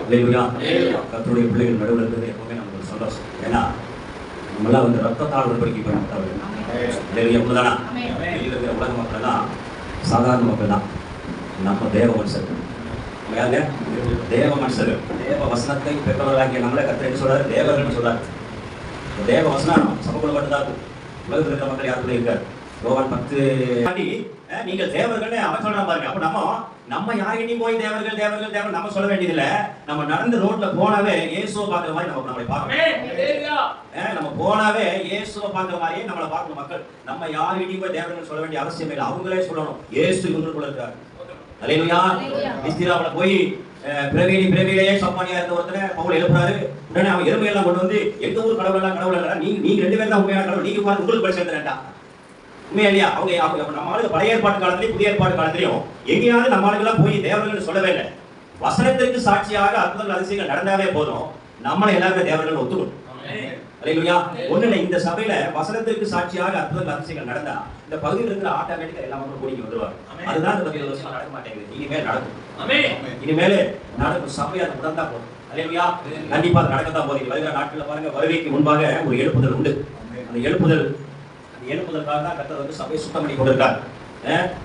இல்லையா? கர்த்தருடைய பிள்ளைகள் நடுவில் இருக்கிறது எப்பவுமே நமக்கு ஒரு சந்தோஷம். ஏன்னா நம்மளாம் வந்து ரத்தத்தால் உடன்படிக்கை பண்ணப்பட்டவர்கள். இல்லையா? உண்மைதானா? வெளியில் இருக்கிற உலக மக்கள் தான் சாதாரண மக்கள் தான். நம்ம தேவ மனுஷர்கள். யாருங்க? தேவ மனுஷர்கள். தேவ வசனத்தை பெற்றவர்களாகிய நம்மளை கர்த்தர் என்ன சொல்றாரு? தேவர்கள்னு சொல்றாரு. தேவ வசனம் சமக்குள்ள மட்டும்தான் இருக்கும். உலகத்தில் இருக்கிற மக்கள் யாருக்குள்ள இருக்காரு? யோவான் 10 நீங்கள் தேவர்கள்னு அவன் சொல்றான் பாருங்க. அப்ப நம்ம யார்கிட்டையும் போய் தேவர்கள் தேவர்கள் தேவர்கள் நம்ம சொல்ல வேண்டியதில்ல. நம்ம நடந்து ரோட்ல போனாவே இயேசுவை பார்க்குற மாதிரி நம்மளை பார்க்கணும். நம்ம போனாவே இயேசுவை பார்க்குற மாதிரியே நம்மளை பார்க்கணும் மக்கள். நம்ம யார்கிட்டையும் போய் தேவர்கள் சொல்ல வேண்டிய அவசியம் இல்லை. அவங்களே சொல்லணும் இயேசு இவங்களுக்குள்ள இருக்காரு. அல்லேலூயா. இஸ்திராவுல போய் பிரவீனிலேயே சப்பானியா இருந்த ஒருத்தனை பவுல் எழுப்புறாரு. உடனே அவன் எருமையெல்லாம் கொண்டு வந்து எங்க ஊர் கடவுள் எல்லாம் கடவுள் இல்ல, நீங்க 2 பேரும் தான் உண்மையான கடவுள், நீங்க பாருங்க உங்களுக்கு போய் சேர்ந்துட்டா உண்மையா இல்லையா? அவங்க நம்ம ஆளுங்க பழைய ஏற்பாட்டு காலத்திலையும் புதிய ஏற்பாட்டு காலத்திலையும் எங்கேயாவது நம்ம ஆளுங்கெல்லாம் போய் தேவர்கள் சொல்லவே இல்லை. வசனத்திற்கு சாட்சியாக அற்புதங்கள் அதிசயங்கள் நடந்தாவே போதும், நம்மளை எல்லாருமே தேவர்கள் ஒத்துக்கணும். அல்லேலூயா. ஒண்ணு இல்லை, இந்த சபையில வசனத்திற்கு சாட்சியாக அற்புதங்கள் அதிசயங்கள் நடந்தா இந்த பகுதியில் இருக்கிற ஆட்டோமேட்டிக்கா எல்லா மக்களும் கூடிக்கு வந்துருவாங்க. அதுதான் இந்த 20 வருஷம் நடக்க மாட்டேங்குது. இனிமேல் நடக்கும். இனிமேல் நடக்கும். சபை அது உடந்தா போதும். அல்லேலூயா. கண்டிப்பா நடக்கத்தான் போகுது. வருகிற நாட்களில் பாருங்க, வருகைக்கு முன்பாக ஒரு எழுப்புதல் உண்டு. அந்த எழுப்புதலுக்காக தான் கர்த்தர் வந்து சபையை சுத்தம் பண்ணி கொண்டிருக்கார்.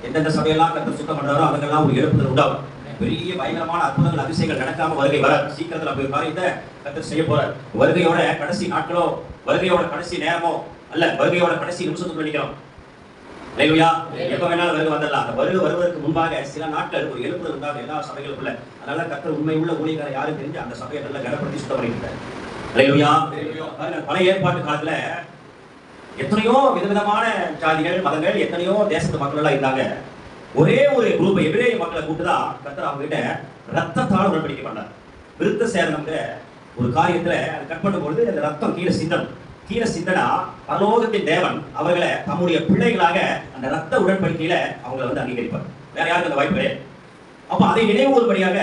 எந்தெந்த சபையெல்லாம் கர்த்தர் சுத்தம் பண்றாரோ அதுக்கெல்லாம் ஒரு எழுப்புதல் உண்டாகும். பெரிய பயங்கரமான அற்புதங்கள் அதிசயங்கள் நடக்காம வருகை வர சீக்கிரத்தில் அப்படி காரியத்தை கர்த்தர் செய்ய போறார். வருகையோட கடைசி நாட்களோ, வருகையோட கடைசி நேரமோ அல்ல, வருகையோட கடைசி நிமிஷத்துக்கு நினைக்கிறோம். அல்லேலூயா. எப்ப வேணாலும் வருகை வந்துடலாம். அந்த வருவதற்கு முன்பாக சில நாட்கள் ஒரு எழுப்புதல் உண்டாகும் எல்லா சபைகளுக்குள்ள. அதனால கர்த்தர் உண்மை உள்ள ஊழியக்காரர் யாரும் தெரிஞ்சு அந்த சபையை நல்லா கனப்படுத்தி சுத்தம் பண்ணிட்டார். அல்லேலூயா. பழைய ஏற்பாட்டு காலத்துல எத்தனையோ விதவிதமான ஜாதிகள் மதங்கள் எத்தனையோ தேசத்து மக்கள் எல்லாம் இருந்தாங்க. ஒரே ஒரு குரூப் எபிரேய மக்களை கூப்பிட்டுதான் கர்த்தர் அவங்க கிட்ட ரத்தத்தால் உடன்படிக்கை பண்ணார். விருத்த சேதனம்ங்கிற ஒரு காரியத்துல அது கட் பண்ணும்பொழுது அந்த ரத்தம் கீழே சிந்தனா பரலோகத்தின் தேவன் அவர்களை தம்முடைய பிள்ளைகளாக அந்த ரத்த உடன்படிக்கையில அவங்களை வந்து அங்கீகரிப்பார். வேற யாருக்கு அந்த வாய்ப்பு கிடையாது. அப்ப அதை நினைவுபடியாக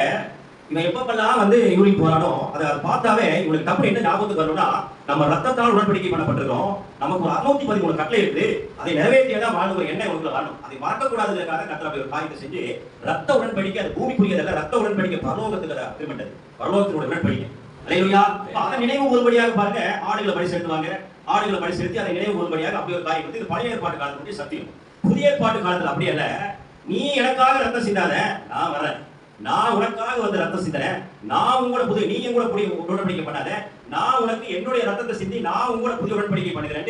இவன் எப்பப்பெல்லாம் வந்து யூரின் போறானோ அதை பார்த்தாவே இவனுக்கு தப்பு என்ன ஞாபகத்துக்கு வரணும்னா, நம்ம ரத்தத்தால் உடன்படிக்கை பண்ணப்பட்டிருக்கோம், நமக்கு ஒரு 613 கட்டளை இருக்குது, அதை நிறைவேற்றியதான் வாழ்வு ஒரு எண்ணெய் உனக்குள்ள வரணும், அதை மறக்கக்கூடாதுக்காக கர்த்தர் அப்படி ஒரு காரியத்தை செஞ்சு ரத்த உடன்படிக்கை அது பூமிக்குரியதல்ல, ரத்த உடன்படிக்கை பரலோகத்துக்கு அக்ரிமெண்ட், பரலோகத்தினோட உடன்படிக்கை. அல்லேலூயா. அதை நினைவு ஒருபடியாக பாருங்க, ஆடுகளை பலி செலுத்துவாங்க. ஆடுகளை பலி செலுத்தி அதை நினைவு ஒருபடியாக அப்படி ஒரு காரியம் வந்து இது பழைய ஏற்பாட்டு காலத்துடைய சத்தியம். புதிய ஏற்பாட்டு காலத்துல அப்படி அல்ல. நீ எனக்காக ரத்தம் சிந்தாத, நான் வரேன், நான் உனக்காக வந்து ரத்தம் சிந்தறேன், நான் உங்களோட புதிய நீ கூட புதிய உடன்படிக்கை பண்ணாத, நான் உனக்கு என்னுடைய ரத்தத்தை சிந்தி நான் உங்களோட புதிய உடன்படிக்கை பண்ணுகிறேன்.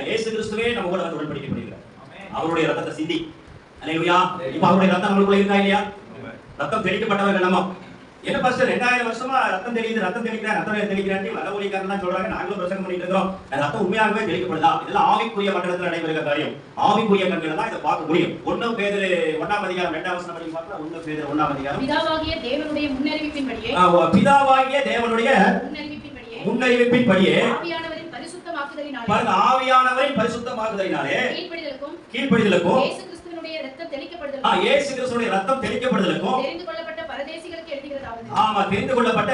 இயேசு கிறிஸ்துவே நம்ம கூட வந்து உடன்படிக்கை பண்ணிக்கிறார், அவருடைய ரத்தத்தை சிந்தி. அல்லேலூயா. இப்ப அவருடைய ரத்தம் நம்மளுக்குள்ள இருக்கா இல்லையா? ரத்தம் தெளிக்கப்பட்டவர்கள் நம்ம. என்ன பாஸ்டர் 2000 வருஷமா ரத்தம் தெளிக்கிறான் நல்ல ஊழியக்காரன் சொல்றாங்க, நாங்களும் பிரசங்கம் பண்ணிட்டு இருக்கிறோம், ரத்தம் உண்மையாகவே தெளிக்கப்படுதா? இதெல்லாம் ஆவிக்குரிய மண்டலத்தில் நடைபெறுகிற காரியம். ஆவிக்குரிய கண்கள் தான் இதை பார்க்க முடியும். 1 பேதுரு 1ஆம் அதிகாரம் 2ஆம் வசனம் படி பார்த்தா 1 பேதுரு 1ஆம் அதிகாரம் பிதாவாகிய தேவனுடைய முன்னறிவிப்பின்படியே ஆவியானவரின் பரிசுத்தமாக்குதலினாலே பாருங்க, ஆவியானவரின் பரிசுத்தமாக்குதலினாலே கீழ்ப்படிதலுக்கும் இயேசு கிறிஸ்துவினுடைய ரத்தம் தெளிக்கப்படுதலுக்கும் இயேசு கிறிஸ்துவினுடைய ரத்தம் தெளிக்கப்படுதலுக்கும் தெரிந்து கொள்ளப்பட்ட பரதேசிகளுக்கு எழுதுகிறதாவது. ஆமா, தெரிந்து கொள்ளப்பட்ட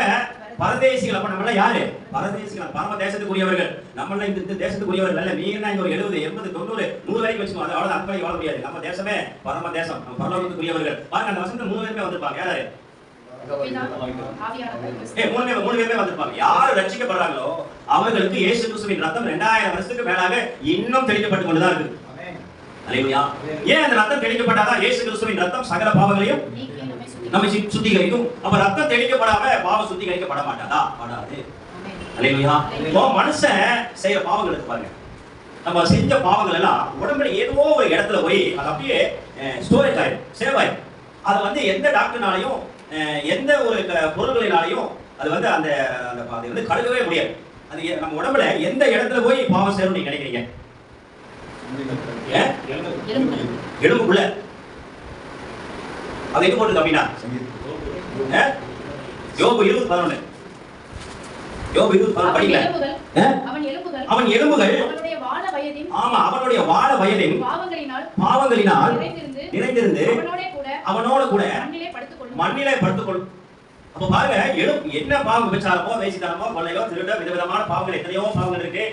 பரதேசிகள். அப்ப நம்மள யாரு? பரதேசிகள், பரம தேசத்துக்குரியவர்கள். நம்மள இந்த தேசத்துக்குரியவர்கள் அல்ல. நீங்க என்ன ஒரு 70 80 90 100 வரைக்கும் வச்சுக்கோ, அது அவ்வளவு அற்பனை வாழ முடியாது. நம்ம தேசமே பரம தேசம், நம்ம பரலோகத்துக்குரியவர்கள். பாருங்க, அந்த வசனத்துல 3 பேருமே வந்திருப்பாங்க. யாரு? 3 பேருமே வந்திருப்பாங்க. யார் ரட்சிக்கப்படுறாங்களோ அவர்களுக்கு இயேசு கிறிஸ்துவின் ரத்தம் 2000 வருஷத்துக்கு மேலாக இன்னும் தெளிக்கப்பட்டு கொண்டுதான் இருக்கு. அல்லேலூயா. ஏன் அந்த ரத்தம் தெளிக்கப்பட்டாதான் இயேசு கிறிஸ்துவின் ரத்தம் சகல பாவங்களையும் நம்ம சுத்திகரிக்கும். அப்ப ரத்தம் தெளிக்கப்படாம பாவம் சுத்திகரிக்கப்பட மாட்டாதா? படாது. அல்லேலூயா. மனுஷன் செய்யற பாவங்களுக்கு பாருங்க, நம்ம செஞ்ச பாவங்கள் எல்லாம் உடம்புல ஏதோ ஒரு இடத்துல போய் அது அப்படியே ஸ்டோரேஜ் ஆயிடும், சேவ் ஆயிடும். அது வந்து எந்த டாக்டர்னாலையும் எந்த ஒரு பொருள்களினாலையும் அது வந்து அந்த அதை வந்து கழுகவே முடியாது. அது நம்ம உடம்புல எந்த இடத்துல போய் பாவம் சேரும் நீங்க நினைக்கிறீங்க? எலும்புக்குள்ள. அது எங்க போட்டுது அப்படின்னா யோபு 20:11 படிக்கல. அவன் எலும்புகள் ஆமா அவனுடைய வாழ வயதின் பாவங்களினால் நிறைந்திருந்து அவனோட கூட மண்ணிலே படுத்துக்கொள்ளும். அப்ப பாருங்க, என்ன பாவம், விபச்சாரமோ வேசித்தனமோ கொள்ளையோ திருடோ விதவிதமான பாவங்கள் எத்தனையோ பாவங்கள் இருக்கு.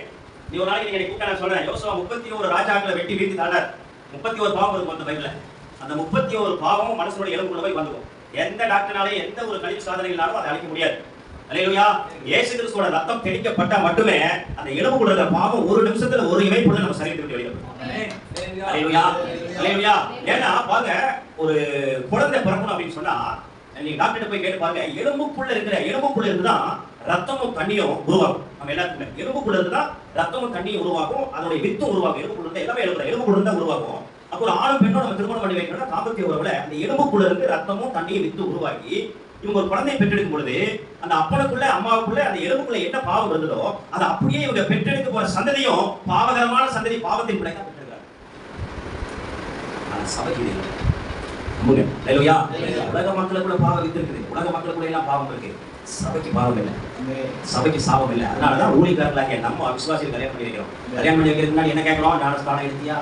நீ ஒரு நாளைக்கு நீங்க கூப்பிட்டு நான் சொல்றேன், யோசுவா 31 ராஜாக்களை வீழ்த்தி தாண்டார். 31 பாவம் இருக்கும் அந்த பைபிள்ல. அந்த 31 பாவமும் மனுஷனுடைய எலும்புக்குள்ள போய் வந்துடும். எந்த டாக்டர்னாலையும் எந்த ஒரு கழிவு சாதனைகளாலும் அதை அழிக்க முடியாது. அல்லேலூயா. இயேசு கிறிஸ்துவோட ரத்தம் தெளிக்கப்பட்டா மட்டுமே அந்த எலும்புக்குள்ள இருக்கிற பாவம் ஒரு நிமிஷத்துல ஒரு இமைப்புள்ள நம்ம சரீரத்தை விட்டு வெளியே வரும். அல்லேலூயா. அல்லேலூயா. ஏன்னா பாருங்க, ஒரு குழந்தை பிறக்கணும் அப்படின்னு சொன்னா நீங்க டாக்டர் போய் கேட்டு பாருங்க, எலும்புக்குள்ள இருந்துதான் ரத்தமும் தண்ணியும் உருவாகும். நம்ம எல்லாத்துக்குமே எலும்புக்குள்ள இருந்துதான் ரத்தமும் தண்ணியும் உருவாகும், அதோட வித்தும் உருவாகும். எலும்புக்குள்ள இருந்தா எல்லாமே எலும்புக்குள்ள இருந்தா உருவாகும். அப்போ ஒரு ஆணும் பெண்ணும் நம்ம திருமணம் பண்ணி வைக்கணும்னா தாம்பத்திய உறவுல அந்த எலும்புக்குள்ள இருந்து ரத்தமும் தண்ணியும் வித்து உருவாகி இவங்க ஒரு குழந்தையை பெற்றெடுக்கும் பொழுது அந்த அப்பனுக்குள்ள அம்மாவுக்குள்ள அந்த எலும்புக்குள்ள என்ன பாவம் இருந்ததோ அதை அப்படியே இவங்க பெற்றெடுக்க போற சந்ததியும் பாவகரமான சந்ததி, பாவத்தின் பிள்ளைங்க பெற்றெடுக்கிறாங்க. ஆனா சபைக்கு இல்லை. அல்லேலூயா. உலக மக்களுக்குள்ள பாவம் இருக்குது, உலக மக்களுக்குள்ள எல்லாம் பாவம் இருக்கு, சபைக்கு பாவம் இல்லை, சபைக்கு சாபம் இல்லை. அதனாலதான் ஊழியக்காரர்களாக நம்ம விசுவாசிகள் கல்யாணம் பண்ணி வைக்கிறோம். கல்யாணம் பண்ணி வைக்கிறதுக்கு முன்னாடி என்ன கேட்கிறோம்? ஞானஸ்தானம் எடுத்தியா,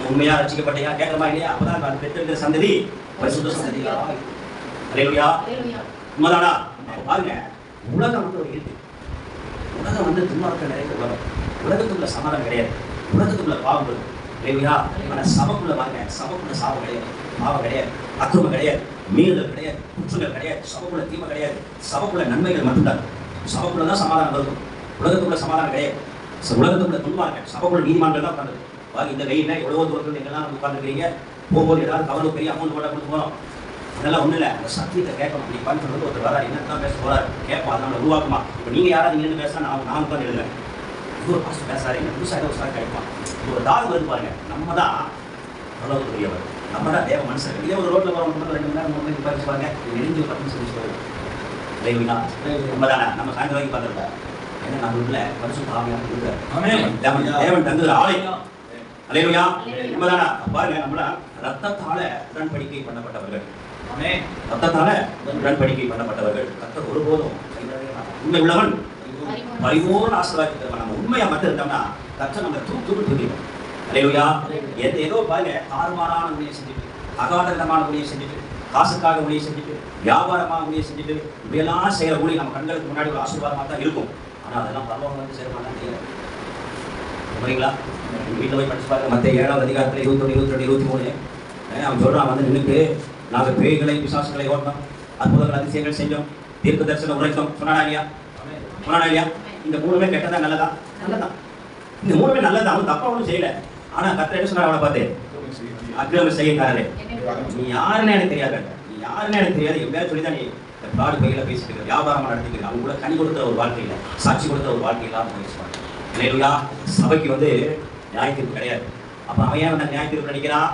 உண்மையா ரசிக்கப்பட்டியா கேட்கறமா இல்லையா? அப்பதான் பெற்றெடுக்கிற சந்ததி பரிசுத்த சந்ததியா. அல்லேலூயா. உண்மைதானா? பாருங்க, உலகம் வந்து ஒரு இருக்கு. உலகம் வந்து துன்மார்க்க நிறைய உலகம். உலகத்துக்குள்ள சமாதானம் கிடையாது, உலகத்துக்குள்ள பாவம் இருக்கு. அல்லேலூயா. ஆனா சபைக்குள்ள பாருங்க, சபைக்குள்ள சாபம் கிடையாது, பாவம் கிடையாது, அக்கிரமம் கிடையாது, மீறுதல் கிடையாது, குற்றங்கள் கிடையாது, சபைக்குள்ள தீமை கிடையாது, சபைக்குள்ள நன்மைகள் மட்டும்தான். சபைக்குள்ளதான் சமாதானம் இருக்கும், உலகத்துக்குள்ள சமாதானம் கிடையாது. உலகத்துக்குள்ள துன்மார்க்க, சபைக்குள்ள நீதிமான்கள் தான் உட்காந்து பாருங்க. இந்த வெயில எவ்வளவு தூரத்தில் எங்கெல்லாம் உட்காந்துருக்கீங்க, போகும்போது ஏதாவது கவலை பெரிய அமௌண்ட் போட்டா கொடுத்து போறோம். அதெல்லாம் ஒண்ணு இல்லை, அந்த சத்தியத்தை கேட்கணும். இப்படி பண்ணி ஒருத்தர் வராரு, என்னதான் பேச போறாரு கேட்போம், அதை நம்ம உருவாக்குமா. இப்போ நீங்க யாராவது இங்கிருந்து பேச நான் உட்காந்து எழுதுறேன், இது ஒரு பாஸ்ட் பேசாரு, என்ன புதுசாக ஏதோ சார் கிடைப்பான். ஒரு தாகம் வருது பாருங்க. நம்ம தான் அவ்வளவு பெரியவர், நம்ம தான் தேவ மனுஷன். இதே ஒரு ரோட்ல போறவங்க 2 மணி நேரம் 3 மணிக்கு பறிச்சு பாருங்க, நெறிஞ்சு 10 நிமிஷம் சொல்லுவாங்க. நம்ம தானே, நம்ம சாயந்தரம் வரைக்கும் பார்த்துருக்கோம். ஏன்னா நம்ம உள்ள பரிசுத்த ஆவியானவர் இருக்கார், தேவன் தங்குற ஆலயம். அல்லேலூயா. நம்ம தானே பாருங்க, நம்மள ரத்தத்தால உடன்படிக்கை பண்ணப்பட்டவர்கள், ரத்தத்தால உடன்படிக்கை பண்ணப்பட்டவர்கள். கர்த்தர் ஒருபோதும் உண்மை உள்ளவன் பரிபூர்ண ஆசீர்வாதத்தை நம்ம உண்மையா மட்டும் இருந்தோம்னா கர்த்தர் நம்ம தூக்கிடுவோம். அல்லேலூயா. ஏதோ பாருங்க, தாறுமாறான ஊழியை செஞ்சுட்டு, அகாதகமான ஊழியை செஞ்சுட்டு, காசுக்காக ஊழியை செஞ்சுட்டு, வியாபாரமாக ஊழியை செஞ்சுட்டு, இப்படியெல்லாம் செய்யற ஊழிய நம்ம கண்களுக்கு முன்னாடி ஒரு ஆசீர்வாதமாக தான் இருக்கும். ஆனா அதெல்லாம் பரவாயில்ல வந்து சேர மாட்டாங்க. புரியுங்களா? வீட்டில் போய் படிச்சு பாருங்க, மத்திய 7ஆம் அதிகாரத்தில் 21, 22, 23 அவன் சொல்றான், வந்து நின்றுட்டு நாங்கள் பேய்களை பிசாசுகளை ஓட்டோம், அற்புதங்கள் அதிசயங்கள் செஞ்சோம், தீர்க்க தரிசனம் உரைத்தோம் சொன்னானா இல்லையா? சொன்னானா இல்லையா? இந்த 3மே கெட்டதா நல்லதா? நல்லதான். இந்த 3மே நல்லதா, அவன் தப்பா ஒன்றும் செய்யல. ஆனா கர்த்தர் என்ன சொன்னார் அவனை பார்த்து? அக்கிரமம் செய்யக்காரரே, நீ யாருன்னு எனக்கு தெரியாது, நீ யாருன்னு எனக்கு தெரியாது, எப்படியாவது சொல்லிதான் நீ இந்த பிராடு பையில பேசிட்டு இருக்க, வியாபாரமா நடத்திட்டு அவங்க கூட கனி கொடுத்த ஒரு வாழ்க்கையில, சாட்சி கொடுத்த ஒரு வாழ்க்கையில பேசுவாங்க. இல்லையா? சபைக்கு வந்து நியாயத்தீர்ப்பு கிடையாது. அப்ப அவன் ஏன் நியாயத்தீர்ப்பு நினைக்கிறான்?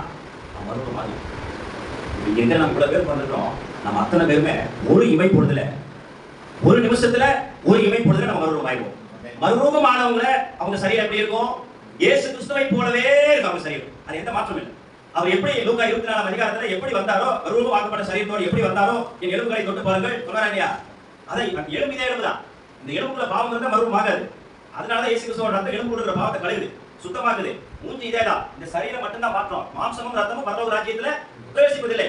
அவன் மறுபடியும் மாதிரி இங்க இருக்கிற நம்ம கூட பேர் பண்ணிருக்கோம், நம்ம அத்தனை பேருமே ஒரு இமை பொழுதுல, ஒரு நிமிஷத்துல ஒரு இமை பொழுதுல நம்ம மறுரூபம் ஆயிடுவோம். மறுரூபம் ஆனவங்கள அவங்க சரீரம் எப்படி இருக்கும்? இயேசு கிறிஸ்துவை போலவே இருக்கும் அவங்க சரீரம். அது எந்த மாற்றம் இல்லை. அவர் எப்படி லூக்கா 24ஆம் அதிகாரத்துல எப்படி வந்தாரோ, மறுரூபம் ஆக்கப்பட்ட சரீரத்தோடு எப்படி வந்தாரோ, என் எலும்புகளை தொட்டு பாருங்கள் சொன்னாரா இல்லையா? அதை எலும்பு இதே எலும்புதான். இந்த எலும்புல பாவம் இருந்தா மறுரூபம் ஆகாது. அதனாலதான் இயேசு கிறிஸ்துவோட ரத்தம் எலும்பு இருக்கிற பாவத்தை கழுவுது, சுத்தமாக்குது. மூஞ்சி இதேதான், இந்த சரீரம் மட்டும்தான் மாற்றம். மாம்சமும் ரத்தமும் பரலோக ராஜ்யத்துல பிரவேசிப்பதில்லை.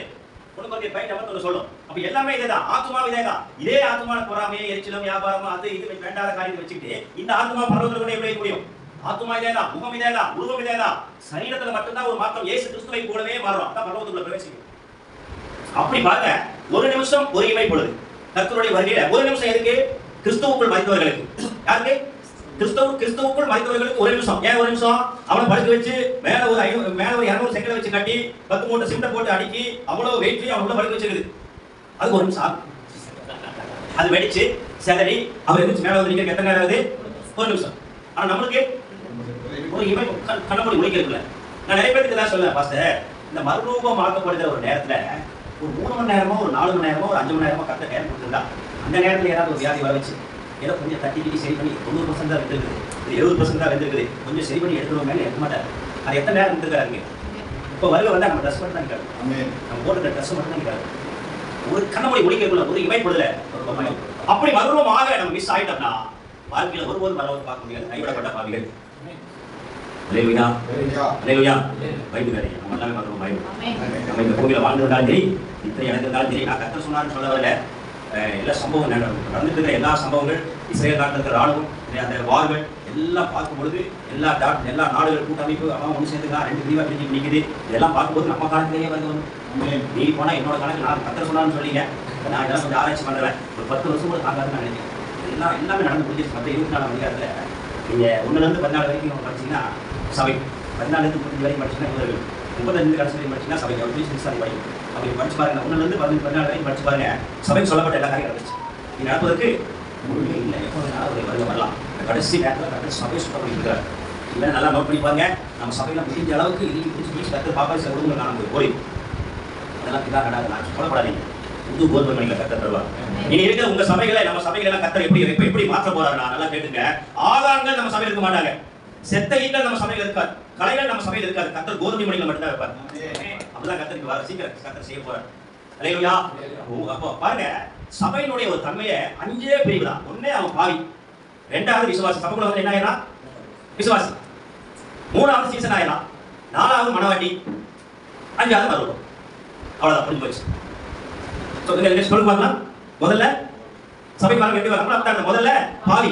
ஒன்று பையன் சொல்லும். அப்ப எல்லாமே இதேதான், ஆத்மாவும் இதேதான். இதே ஆத்மான பொறாமையை, எரிச்சலும், வியாபாரமும், அது இது வேண்டாத காரியத்தை வச்சுக்கிட்டு இந்த ஆத்மா பரலோகத்துல எப்படி முடியும்? ஆத்மா இதேதான், முகம் இதேதான், உருவம் இதேதான். சரீரத்துல மட்டும்தான் ஒரு மாற்றம். இயேசு கிறிஸ்துவை போலவே மாறும், அதான் பரலோகத்துக்குள்ள பிரவேசிக்கும். அப்படி பாருங்க, ஒரு நிமிஷம் ஒரு இமை பொழுது கர்த்தருடைய வருகையில ஒரு நிமிஷம் எதுக்கு? கிறிஸ்துவுக்குள் மரித்தவர்களுக்கு. யாருக்கு? கிறிஸ்துவுக்குள் மரித்தவர்களுக்கு ஒரு நிமிஷம். ஏன் ஒரு நிமிஷம்? அவனை படுக்க வச்சு மேல ஒரு 200 செங்கலை வச்சு கட்டி 10 மூட்டை சிமெண்ட் போட்டு அடுக்கி அவ்வளவு வெயிட் அவன் உள்ள படுக்க வச்சிருக்குது. அது ஒரு நிமிஷம். அது வெடிச்சு செதறி அவர் எதிர்த்து மேல வந்து எத்தனை நேரம் ஆகுது? ஒரு நிமிஷம். ஆனா நம்மளுக்கு ஒரு இமை கண்ணமூடி முடிக்கிறதுல நான் நிறைய பேருக்கு தான் சொல்லுவேன், பாஸ்டர் இந்த மறுரூபம் ஆக்கப்படுகிற ஒரு நேரத்துல ஒரு 3 மணி நேரமோ, ஒரு 4 மணி நேரமோ, ஒரு 5 மணி நேரமோ கரெக்டாக நேரம் கொடுத்துருந்தா அந்த நேரத்தில் ஏதாவது ஒரு வியாதி வர வச்சு ஏதோ கொஞ்சம் தட்டி சரி பண்ணி 90% தான் வெந்திருக்குது, 70% தான் வெந்திருக்குது, கொஞ்சம் சரி பண்ணி எடுத்துருவோம் மேலே எடுக்க மாட்டார். அது எத்தனை நேரம் இருந்துருக்காருங்க? இப்போ வருக வந்தால் நம்ம ட்ரெஸ் மட்டும் தான் இருக்காரு, நம்ம போட்டுற ட்ரெஸ் மட்டும் தான் இருக்காரு. ஒரு கண்ணமொழி முடிக்கிறதுக்குள்ள ஒரு இமைப்படுதல அப்படி மறுரூபமாக நம்ம மிஸ் ஆகிட்டோம்னா வாழ்க்கையில் ஒருபோதும் வரவது பார்க்க முடியாது, கைவிடப்பட்ட பாவிகள். அல்லேலூயா, அல்லேலூயா. பைபிள் வேற நம்ம எல்லாமே மறுரூபம் ஆயிடும். நம்ம இந்த பூமியில வாழ்ந்திருந்தாலும் சரி, இத்தனை இடத்திருந்தாலும் சரி, நான் கர்த்தர் சொன்னார்னு சொல்ல வரல. எல்லா சம்பவம் நடந்துட்டு இருக்கிற எல்லா சம்பவங்கள், இஸ்ரேல் நாட்டில் இருக்கிற ராணுவம் அந்த வார்கள் எல்லாம் பார்க்கும்பொழுது எல்லா நாடுகள் கூட்டமைப்பு அவன் ஒன்று சேர்ந்துக்கா 2 பிரிவாக பிரிஞ்சு நிற்குது. இதெல்லாம் பார்க்கும்போது நம்ம காலத்திலேயே வந்து நீ போனால் என்னோட கணக்கு நான் கத்திர சொன்னான்னு சொல்லிங்க. நான் இதெல்லாம் கொஞ்சம் ஆராய்ச்சி பண்ணுறேன். ஒரு 10 வருஷம் கூட தாங்காதுன்னு நான் நினைக்கிறேன். எல்லாமே நடந்து முடிஞ்சிருச்சு. மற்ற 24 அதிகாரத்தில் நீங்கள் 1லேருந்து 14 வரைக்கும் படிச்சிங்கன்னா சபை, 14லேருந்து 35 வரைக்கும் படிச்சுன்னா இவர்கள், 35 கடைசி வரைக்கும் படிச்சுன்னா சபை, அவர் சாதி படிக்கும். அப்படி படிச்சு பாருங்க. 1லேருந்து 14 வரைக்கும் படிச்சு பாருங்க. சபைக்கு சொல்லப்பட்ட எல்லா காரியம் நடந்துச்சு. இது நடப்பதற்கு முழுமையே இல்லை. எப்போ வேணாலும் ஒரு வருடம் வரலாம். கடைசி நேரத்தில் கரெக்டாக சபையை சுத்தம் பண்ணியிருக்கிறார். இல்லை நல்லா நோட் பண்ணி பாருங்க. நம்ம சபையில் முடிஞ்ச அளவுக்கு இறுதி பிடிச்சி கற்று பாப்பா சில உடம்புல நான் போய் அதெல்லாம் இதாக நடாது. நான் சொல்லப்படாதீங்க. புது கோதுமை மணியில் கற்று தருவார். இனி இருக்கிற உங்க சபைகளை நம்ம சபைகள் எல்லாம் கத்தர் எப்படி மாற்ற போறாரு? நான் நல்லா கேட்டுங்க. ஆதாரங்கள் நம்ம சபையில் இருக்க மாட்டாங்க. செத்த ஈக்கள் நம்ம சபையில் இருக்காது. கலைகள் நம்ம சபையில் இருக்காது. கத்தர் கோதுமை மணியில் மட்டும் தான் வைப்பார். அப்படிதான் கத்தருக்கு வர சீக்கிரம் கத்தர் செய்ய போறார். அல்லேலூயா. அப்போ பாருங்க, சபையினுடைய ஒரு தன்மையை 5 பிரிவு தான். ஒண்ணே அவன் பாவி, 2வது விசுவாசி. சபைக்குள்ள வந்து என்ன ஆயிரம்? விசுவாசி. 3வது சீசன் ஆயிரம், 4வது மனவாட்டி, 5வது மறுபடியும். அவ்வளவுதான், புரிஞ்சு போச்சு. சொல்லுங்க பார்க்கலாம். முதல்ல சபை பாருங்க எப்படி வரும். முதல்ல பாவி,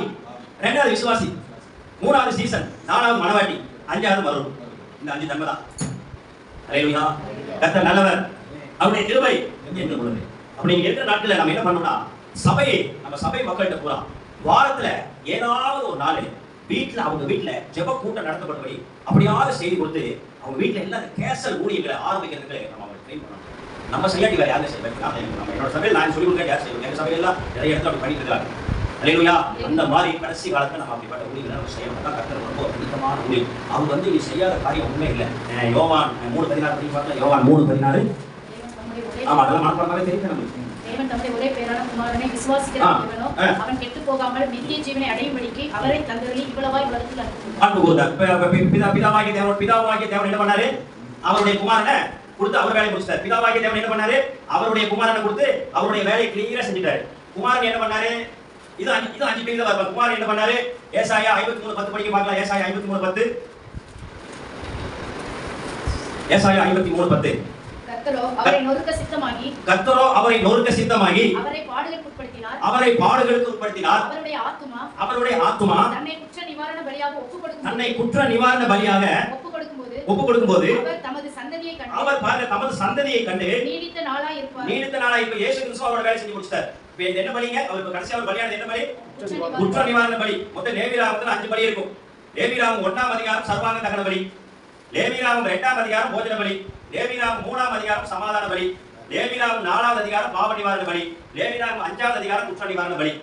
2வது விசுவாசி, 3வது சீசன், 4வது மனவாட்டி, 5வது மறுபடியும். இந்த 5 தன்மை தான். அல்லேலூயா. கர்த்தர் நல்லவர், அவருடைய கிருபை என்று பொழுது. அப்படி இருக்கிற நாட்களில் நம்ம என்ன பண்ணோம்னா, சபையை நம்ம சபை மக்கள்கிட்ட பூரா வாரத்துல ஏதாவது ஒரு நாள் அவங்க வீட்டுல ஜெப கூட்டம் நடத்தப்படும்படி அப்படியாவது செய்தி கொடுத்து அவங்க வீட்டுல எல்லாம் கேசல் ஊழியர்களை ஆரம்பிக்கிறதுக்கு நம்ம ட்ரெயின் பண்ணணும். நம்ம செய்யாட்டி வேற யாரும் செய்வாங்க. நம்ம என்னோட சபையில் நான் சொல்லி கொடுக்க யார் செய்வோம்? எங்க சபையெல்லாம் நிறைய இடத்துல அப்படி பண்ணிட்டு இருக்காங்க. அல்லேலூயா. அந்த மாதிரி கடைசி காலத்துல நம்ம அப்படிப்பட்ட ஊழியர்களை நம்ம செய்யணும். தான் கர்த்தர் ரொம்ப பிடித்தமான ஊழியர். அவங்க வந்து நீ செய்யாத காரியம் உண்மை இல்லை. யோவான் 3:16 படி பார்க்கலாம். யோவான் 3:16. ஆமா, அதெல்லாம் மனப்பாடமாவே தெரியும் நமக்கு. தேவன் தம்முடைய ஒரே பேரான குமாரனை விசுவாசிக்கிறவனோ அவன் கெட்டுப் போகாமல் நித்திய ஜீவனை அடையும்படிக்கு அவரை தந்தருளி இவ்வளவாய் உலகத்தில் அன்பு கூர்ந்தார். பிதாவாகிய தேவன் என்ன பண்ணாரு? அவருடைய குமாரனை கொடுத்து அவர் வேலையை முடிச்சிட்டார். பிதாவாகிய தேவன் என்ன பண்ணாரு? அவருடைய குமாரனை கொடுத்து அவருடைய வேலையை கிளியரா செஞ்சுட்டாரு. குமாரன் என்ன பண்ணாரு? இது 5 பேர்ல வர. குமாரன் என்ன பண்ணாரு? ஏசாயா 53:10 படிக்க பார்க்கலாம். ஏசாயா 53:10. ஏசாயா 53:10. கர்த்தரோ அவரை நொறுக்க சித்தமாகி அவரை பாடுகளுக்கு உட்படுத்தினார். அவருடைய ஆத்துமா தன்னை குற்ற நிவாரண பலியாக ஒப்புக்கொடுக்கும்போது அவர் தமது சந்ததியை கண்டு நீடித்த நாளாய் இருப்பார். இயேசு கிறிஸ்து அவரோட வேலை செஞ்சு முடிச்சார். என்ன பலிங்க? அவர் கடைசியா ஒரு பலியானது என்ன பலி? குற்ற நிவாரண பலி. மொத்தம் லேவியராகமத்துல 5 பலி இருக்கும். லேவியராகமம் 1ஆம் அதிகாரம் சர்வாங்க தகன பலி, லேவியராகமம் 2ஆம் அதிகாரம் போஜன பலி, லேவியராகமம் 3ஆம் அதிகாரம் சமாதான பலி, லேவியராகமம் 4ஆவது அதிகாரம் பாவ நிவாரண பலி, லேவியராகமம் 5ஆவது அதிகாரம் குற்ற நிவாரண பலி.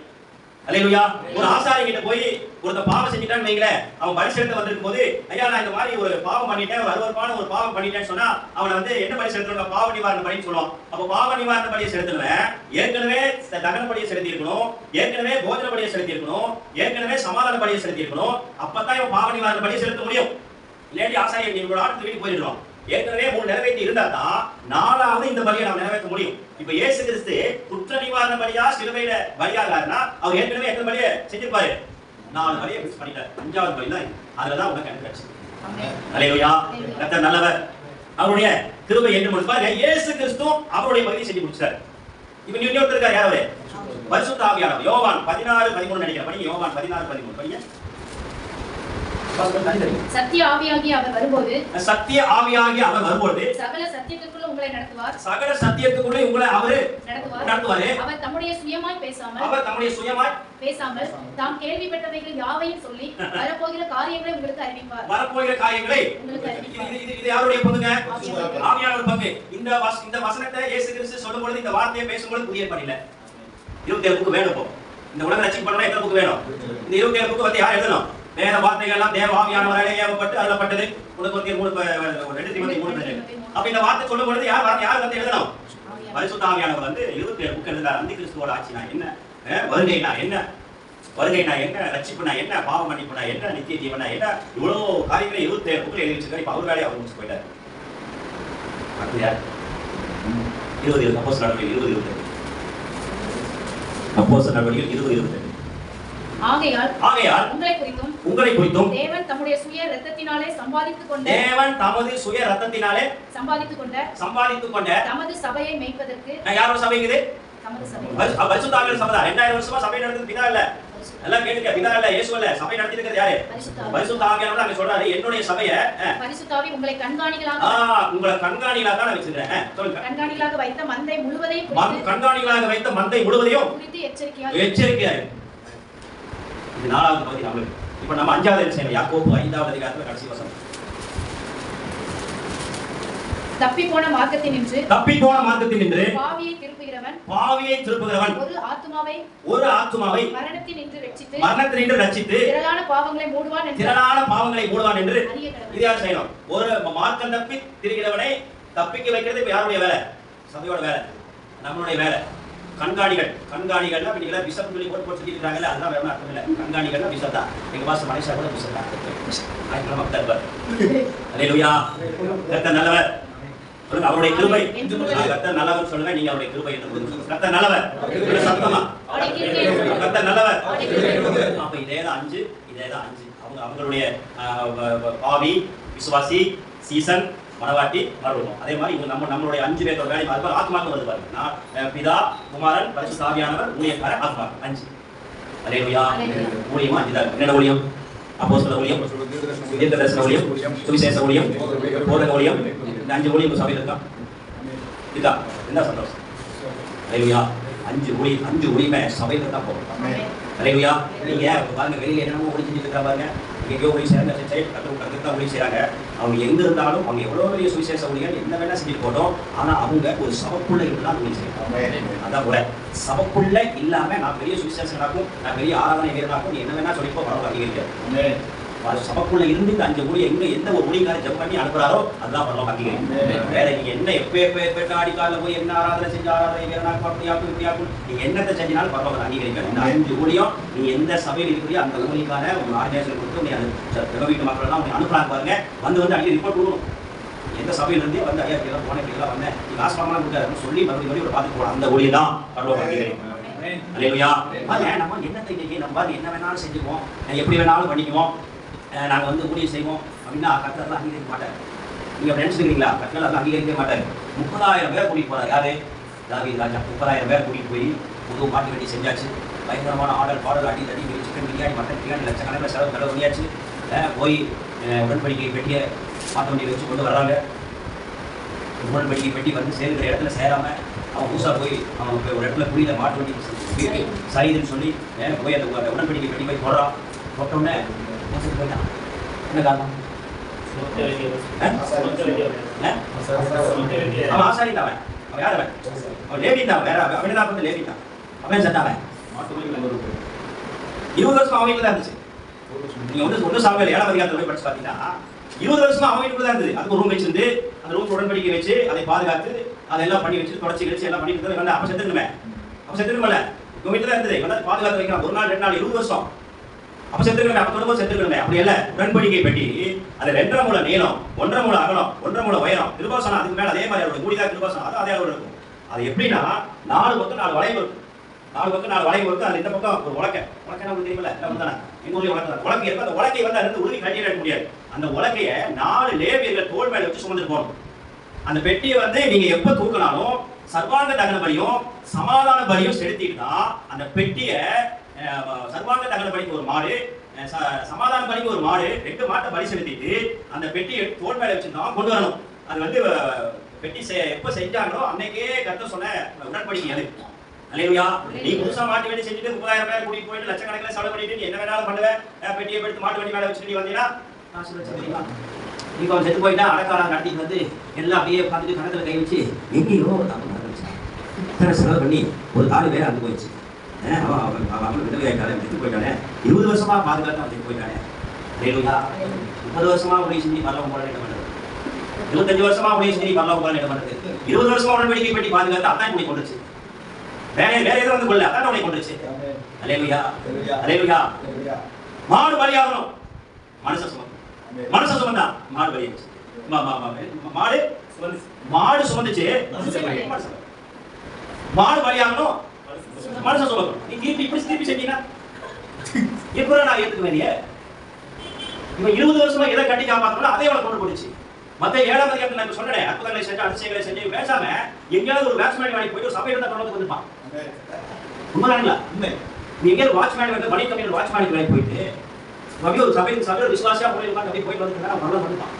அல்லேலூயா. ஒரு ஆசாரி கிட்ட போய் ஒருத்த பாவம் செஞ்சிட்டான்னு வைங்களே, அவன் பலி செலுத்த வந்திருக்கும் போது, ஐயா நான் இந்த மாதிரி ஒரு பாவம் பண்ணிட்டேன், ஒரு அருவருப்பான ஒரு பாவம் பண்ணிட்டேன்னு சொன்னா அவனை வந்து என்ன பலி செலுத்தணும்? பாவ நிவாரண பலின்னு சொல்லுவான். அப்ப பாவ நிவாரண பலியை செலுத்துறவன் ஏற்கனவே தகன பலியை செலுத்தி இருக்கணும், ஏற்கனவே போஜன பலியை செலுத்தி இருக்கணும், ஏற்கனவே சமாதான பலியை செலுத்தி இருக்கணும். அப்பதான் இவன் பாவ நிவாரண பலியை செலுத்த முடியும். இல்லாட்டி ஆசாரியன் நீங்களோட ஆட்டு வீட்டுக்கு போயிடுவான். ஏற்கனவே 3 நிறைவேற்றி இருந்தா தான் 4வது இந்த பலியை நாம் நிறைவேற்ற முடியும். இப்ப இயேசு கிறிஸ்து குற்ற நிவாரண பலியா சிலுவையில பலியாகிறார்னா அவர் ஏற்கனவே எத்தனை பலியை செஞ்சிருப்பாரு? 4 பலியை மிஸ் பண்ணிட்டார். 5வது பலி தான். அதுலதான் உனக்கு கிடைச்சு. அல்லேலூயா. கர்த்தர் நல்லவர், அவருடைய கிருபை என்று முடிப்பாரு. இயேசு கிறிஸ்து அவருடைய பலியை செஞ்சு முடிச்சார். இப்ப இன்னொருத்தர் இருக்கார். யார் அவரு? பரிசுத்த ஆவியானவர். யோவான் 16:13 நினைக்கிறேன். படிங்க. யோவான் 16:13 படிங்க. சத்திய ஆவியாகிய அவர் வரும்போது சகல சத்தியத்துக்குள்ள உங்களை நடத்துவார். அவரு நடத்துவார். அவர் தம்முடைய சுயமாய் பேசாமல் தாம் கேள்விப்பட்டவைகள் யாவையும் சொல்லி வரப்போகிற காரியங்களை உங்களுக்கு அறிவிப்பார். இது யாருடைய பங்குங்க? ஆவியானவர் பங்கு. இந்த வசனத்தை இயேசு கிறிஸ்து சொல்லும் பொழுது, இந்த வார்த்தையை பேசும்போது புதிய ஏற்பாடுல 27 புக்கு வேணும். இப்போ இந்த உலக ரட்சிப்பு பண்ணா எத்தனை புக்கு வேணும்? இந்த 27 புக்கு வந்து யார் எழுதணும்? வேத வார்த்தைகள் எல்லாம் தேவ ஆவியானவராலே ஏவப்பட்டு அருளப்பட்டது. 2 தீமோத்தேயு 3. அப்ப இந்த வார்த்தை சொல்லும் பொழுது யார் வந்து எழுதணும்? பரிசுத்த ஆவியானவர் வந்து 27 புக் எழுதுறார். அந்தி கிறிஸ்துவோட ஆட்சினா என்ன, வருகைனா என்ன, ரட்சிப்புனா என்ன, பாவ மன்னிப்புனா என்ன, நித்திய ஜீவனா என்ன, இவ்வளவு காரியங்களை 27 புக்ல எழுதி வச்சிருக்காரு. இப்ப அவர் வேலையை அவர் முடிச்சு போயிட்டார். அடுத்து யார்? 20 அப்போஸ்தலர் நடவடிக்கைகள் 20-22. அப்போஸ்தலர் நடவடிக்கைகள் 20-22. ஆகையால் உங்களை குறித்தும் தேவன் தம்முடைய சுய இரத்தத்தினாலே சம்பாதித்துக் கொண்ட தமது சபையை மேய்ப்பதற்கு. யாரோட சபைங்குது? தமது சபை. பரிசுத்த ஆவியானவர் சபை. 2000 வருஷமா சபை நடக்குது. பிதா இல்ல, எல்லாம் கேளுங்க. பிதா இல்ல, இயேசு இல்ல, சபை நடத்திட்டு இருக்கிறது யாரு? பரிசுத்த ஆவியானவர். அங்க சொல்றாரு, என்னுடைய சபையை பரிசுத்த ஆவி உங்களை கண்காணிகளாக உங்களை கண்காணிகளாக தான் வச்சிருக்கேன். சொல்லுங்க. கண்காணிகளாக வைத்த மந்தை முழுவதையும் குறித்து எச்சரிக்கையா இது 4வது பகுதி நம்மளுக்கு. இப்ப நம்ம 5வது என்ன செய்யணும்? யாக்கோபு 5வது அதிகாரத்துல கடைசி வசனம். தப்பி போன மார்க்கத்தினின்று பாவியை திருப்புகிறவன் ஒரு ஆத்துமாவை மரணத்தினின்று ரட்சித்து திரளான பாவங்களை மூடுவான் என்று இது யார் செய்யணும்? ஒரு மார்க்கம் தப்பி திரிகிறவனை தப்பிக்க வைக்கிறது இப்ப யாருடைய வேலை? சபையோட வேலை, நம்மளுடைய வேலை. கண்காணிகள்னா நீங்க பிஷப் சொல்லி போட்டு சொல்லிருக்காங்கல்ல, அதெல்லாம் வேற அர்த்தம் இல்ல. கண்காணிகள்னா பிஷப் தான். எங்க பாஸ் மனுஷா கூட பிஷப் தான். ஆயிரம் மக்கள் பார். அல்லேலூயா. கர்த்தர் நல்லவர். அவருடைய கிருபை. கர்த்தர் நல்லவர் சொல்லுங்க. நீங்க அவருடைய கிருபை என்று சொல்லுங்க. கர்த்தர் நல்லவர். சத்தமா கர்த்தர் நல்லவர். அப்ப இதேதான் 5. அவங்களுடைய பாவி, விசுவாசி, சீசன், மனவாட்டி, மறுரூபம். அதே மாதிரி நம்மளுடைய 5 பேரோட வேலை பார்த்து ஆத்மாக்கள் வருது பாருங்க. நான் பிதா, குமாரன், பரிசுத்த ஆவியானவர், ஊழியக்காரர், ஆத்மா. 5. அல்லேலூயா. ஊழியமா 5 தான். என்ன ஊழியம்? அப்போஸ்தல ஊழியம், தீர்க்கதரிசன ஊழியம், சுவிசேஷ ஊழியம், போதக ஊழியம். இந்த 5 ஊழியம் சபையில் இருக்கா? என்ன சந்தோஷம். அல்லேலூயா. 5 ஊழியமே சபையில் தான் போகும். அல்லேலூயா. நீங்க பாருங்க, வெளியில என்னமோ ஊழி செஞ்சுட்டு இருக்கா பாருங்க. எங்கேயோ ஊழி செய்யறாங்க, கத்துக்கிட்டு ஊழி செய்யறாங்க. அவங்க எங்க இருந்தாலும் அவங்க எவ்வளவு பெரிய சுவிசேஷ ஊழியர் என்ன வேணா செஞ்சுட்டு போட்டோம். ஆனா அவங்க ஒரு சபைக்குள்ள இருந்தாலும் ஊழி செய்யறாங்க. அதான் கூட சபைக்குள்ள இல்லாம நான் பெரிய சுவிசேஷனாக்கும், நான் பெரிய ஆராதனை வீரனாக்கும், நீ என்ன வேணா சொல்லிப்போ பரவாயில்ல அங்கீகரிக்க. சபைக்குள்ள இருந்து இந்த 5 ஊழிய எந்த ஒரு ஊழியக்காரர் ஜெபம் பண்ணி அனுப்புறாரோ அதுதான் பரவாயில்ல அங்கீகரிக்க. வேற நீங்க என்ன எப்ப அடிக்கால போய் என்ன ஆராதனை செஞ்சு ஆராதனை வீரனாக்கும் அப்படியாக்கும் நீங்க என்னத்தை செஞ்சினாலும் பரவாயில்ல அங்கீகரிக்க. இந்த 5 ஊழியம் நீ எந்த சபையில் இருக்கிறியோ அந்த ஊழியக்கான ஒரு ஆர்கனைசேஷன் கொடுத்து நீ அந்த வீட்டு மக்கள் எல்லாம் உங்க அனுப்புறாங்க பாருங்க. வந்து அடிக்கடி ரிப்போர்ட் கொடுக்கணும். எந்த சபையில இருந்தே வந்து ஐயா எல்லாம் போன எல்லாம் வந்தேன், நீ காசு பணம்லாம் கொடுக்காருன்னு சொல்லி மறுபடியும் ஒரு பார்த்துட்டு போகலாம். அந்த ஊழியம் தான் பரவாயில்ல அங்கீகரிக்கும். அல்லேலூயா. நம்ம என்னத்தை இன்னைக்கு நம்ம என்ன வேணாலும் செஞ்சுக்குவோம், எப்படி வேணாலும் பண்ணிக்குவோம், நாங்கள் வந்து ஊழியம் செய்வோம் அப்படின்னா கர்த்தர் அங்கீகரிக்க மாட்டார். நீங்கள் நினைச்சுக்கிறீங்களா? கர்த்தர் அங்கீகரிக்க மாட்டார். 30,000 பேர் கூட்டிகிட்டு போகிறார். யாரு? தாவீது ராஜா 30,000 பேர் கூட்டிகிட்டு போய் புது மாட்டு வெட்டி செஞ்சாச்சு. பயங்கரமான ஆடல் பாடல் அடி தடி சிக்கன் பிரியாணி, மட்டன் பிரியாணி, லட்சக்கணக்கில் செலவு பண்ணியாச்சு. போய் உடன்படிக்கை பெட்டியை மாட்டு வண்டியை வச்சு கொண்டு வர்றாங்க. உடன்படிக்கை பெட்டி வந்து சேர்க்கிற இடத்துல சேராமல் அவன் புதுசாக போய் அவன் ஒரு இடத்துல புரியல மாட்டு வண்டி சரிதுன்னு சொல்லி போய் அந்த உடன்படிக்கை பெட்டி போய் போடுறான். போட்டோன்னே போயிட்டான். என்ன காரணம்? அவன் ஆசாரி தான். அவன் யார்? அவன் லேவி தான். வேற அவன் வந்து லேவி தான். அவன் சட்டாவன் 20 வருஷம் அவன் வீட்டில் தான் இருந்துச்சு. நீங்க ஒன்று சாமியார் 7ஆம் அதிகாரத்தில் போய் படிச்சு பார்த்தீங்கன்னா 20 வருஷமா அவன் வீட்டுக்குள்ள தான் இருந்தது. அதுக்கு ஒரு ரூம் வச்சிருந்து அந்த ரூம் உடன்படிக்கை வச்சு அதை பாதுகாத்து அதெல்லாம் பண்ணி வச்சு தொடச்சி கழிச்சு எல்லாம் பண்ணிட்டு இருந்தா அப்ப செத்துக்கணுமே உங்க வீட்டுல தான் இருந்தது. வந்து பாதுகாத்து வைக்கலாம். 1 நாள் 2 நாள் 20 வருஷம் அப்ப செத்துக்கணுமே. அப்ப தொடர்பு செத்துக்கணுமே. அப்படி இல்ல, உடன்படிக்கை பெட்டி அது 2.5 முழ நீளம், 1.5 முழ அகலம், 1.5 முழ உயரம், கிருபாசனம் அதுக்கு மேல அதே மாதிரி அவருடைய கூடிதான் கிருபாசனம் அது அதே அளவு இருக்கும். அது எப்படின்னா 4 பக்கம் 4 வளைவு இருக்கும். 4 பக்கம் 4 வளைவு இருக்கும். அது இந்த பக்கம் ஒரு உலக்கை உங்களுக்கு தெரியுமில்ல, தானே எங்க ஊர்லயும் உலக்கை இருக்கு. அந்த உலக்கை வந்து அது உருவி கட்டி எடுக்க முடியாது. அந்த உலக்கைய 4 லேவியர்கள் தோள் மேல வச்சு சுமந்துட்டு போகணும். அந்த பெட்டியை வந்து நீங்க எப்ப தூக்கினாலும் சர்வாங்க தகன பலியும் சமாதான பலியும் செலுத்திட்டு அந்த பெட்டியை சர்வாங்க தகன பலிக்கு ஒரு மாடு, சமாதான பலிக்கு ஒரு மாடு, 2 மாட்டை பலி செலுத்திட்டு அந்த பெட்டியை தோள் மேல வச்சுதான் கொண்டு வரணும். அது வந்து பெட்டி எப்ப செஞ்சாங்களோ அன்னைக்கே கர்த்தர் சொன்ன உடன்படிக்கை அது. அல்லேலூயா. நீ புதுசா மாட்டு வண்டி செஞ்சுட்டு 30,000 பேர் கூட்டிட்டு போயிட்டு லட்சக்கணக்கில் செலவு பண்ணிட்டு நீ என்ன வேணாலும் பண்ணுவேன், பெட்டியை எடுத்து மாட்டு வண்டி மேல வச்சுட்டு வந்தீங்கன்னா நான் சொல்ல நீங்க அவன் செத்து போயிட்டா அடக்காலம் நடத்திட்டு வந்து எல்லாம் அப்படியே பார்த்துட்டு கணத்துல கை வச்சு எங்கேயோ செலவு பண்ணி ஒரு 4 பேர் அங்கே போயிடுச்சு. அவன் விதவையாக்காரன் செத்து போயிட்டானே, 20 வருஷமா பாதுகாத்து அவன் செத்து போயிட்டானே. அல்லேலூயா. 30 வருஷமா உடைய செஞ்சு பரலோகம் போல என்ன பண்ணுறது? 25 வருஷமா உடைய செஞ்சு பரலோகம் போல என்ன பண்ணுறது? 20 வருஷமா உடன்படிக்கை பெட்டி பாதுகாத்து அதான் உன்னை கொண்டுச்சு. வேற எதுவும் வந்து கொள்ள அதான் உன்னை கொண்டுச்சு. அல்லேலூயா. அல்லேலூயா. மாடு பலியாகணும். மனுஷ சுமந்தா மாடு பலியாச்சு. மாடு சுமந்துச்சு. மாடு பலியாகணும். மனுஷ சுமக்கணும். நீ திருப்பி செஞ்சீங்கன்னா எப்போ நான் ஏற்றுக்குவேன்? இவன் 20 வருஷமா எதை கட்டி காப்பாற்றணும் அதே அவனை கொண்டு போடுச்சு. மற்ற 7ஆம் அதிகாரத்தில் நான் சொன்னேன், அற்புதங்களை செஞ்சு அதிசயங்களை செஞ்சு பேசாம எங்கேயாவது ஒரு பேட்ஸ்மேன் வேலைக்கு போயிட்டு ஒரு சபையில தான் கொண்டு வந்துருப்பான். உண்மைதானுங்களா? நீங்க வாட்ச்மேன் வந்து மணி கம்பெனியில் வாட்ச்மேனுக்கு வேலை போயிட்டு அப்படியே ஒரு சபையில் விசுவாசியா போயிருக்காங்க, அப்படியே போயிட்டு வந்துருக்கா வரலாம் வந்துட்டான்.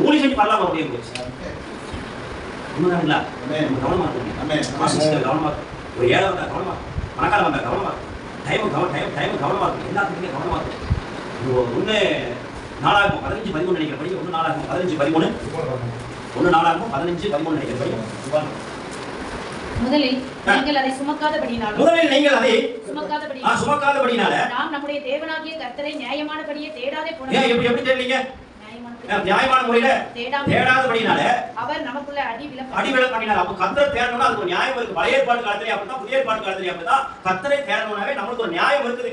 ஊழி செஞ்சு வரலாம் அப்படின்னு போச்சு. உண்மைதானுங்களா? கவனமா இருக்கும், கவனமா இருக்கும். ஒரு ஏழை வந்தா கவனமா இருக்கும், பணக்கார வந்தா கவனமா இருக்கும், டைம் கவனமா இருக்கும், எல்லாத்துக்குமே கவனமா இருக்கும். ஒன்று நாளாகும் 15-13 நினைக்கிறபடி, ஒன்று நாளாகும் 15-13, ஒன்று நாளாகும் 15-13 நினைக்கிறபடி. முதலில் நீங்கள் அதை சுமக்காதபடியினாலும் நாம் நம்முடைய தேவனாகிய கர்த்தரை நியாயமானபடியே தேடாதே போனோம். எப்படி தெரியலீங்க? நியாயமான முறையில தேடாதபடினால அவர் நமக்குள்ள அடிவில பண்ணினார். அப்ப கர்த்தரை தேடணும்னா அதுக்கு ஒரு நியாயம் இருக்கு. பழைய ஏற்பாட்டு காலத்திலே அப்படிதான், புதிய ஏற்பாட்டு காலத்திலே அப்படிதான். கர்த்தரை தேடணும்னாவே நம்மளுக்கு ஒரு நியாயம் இருக்குது.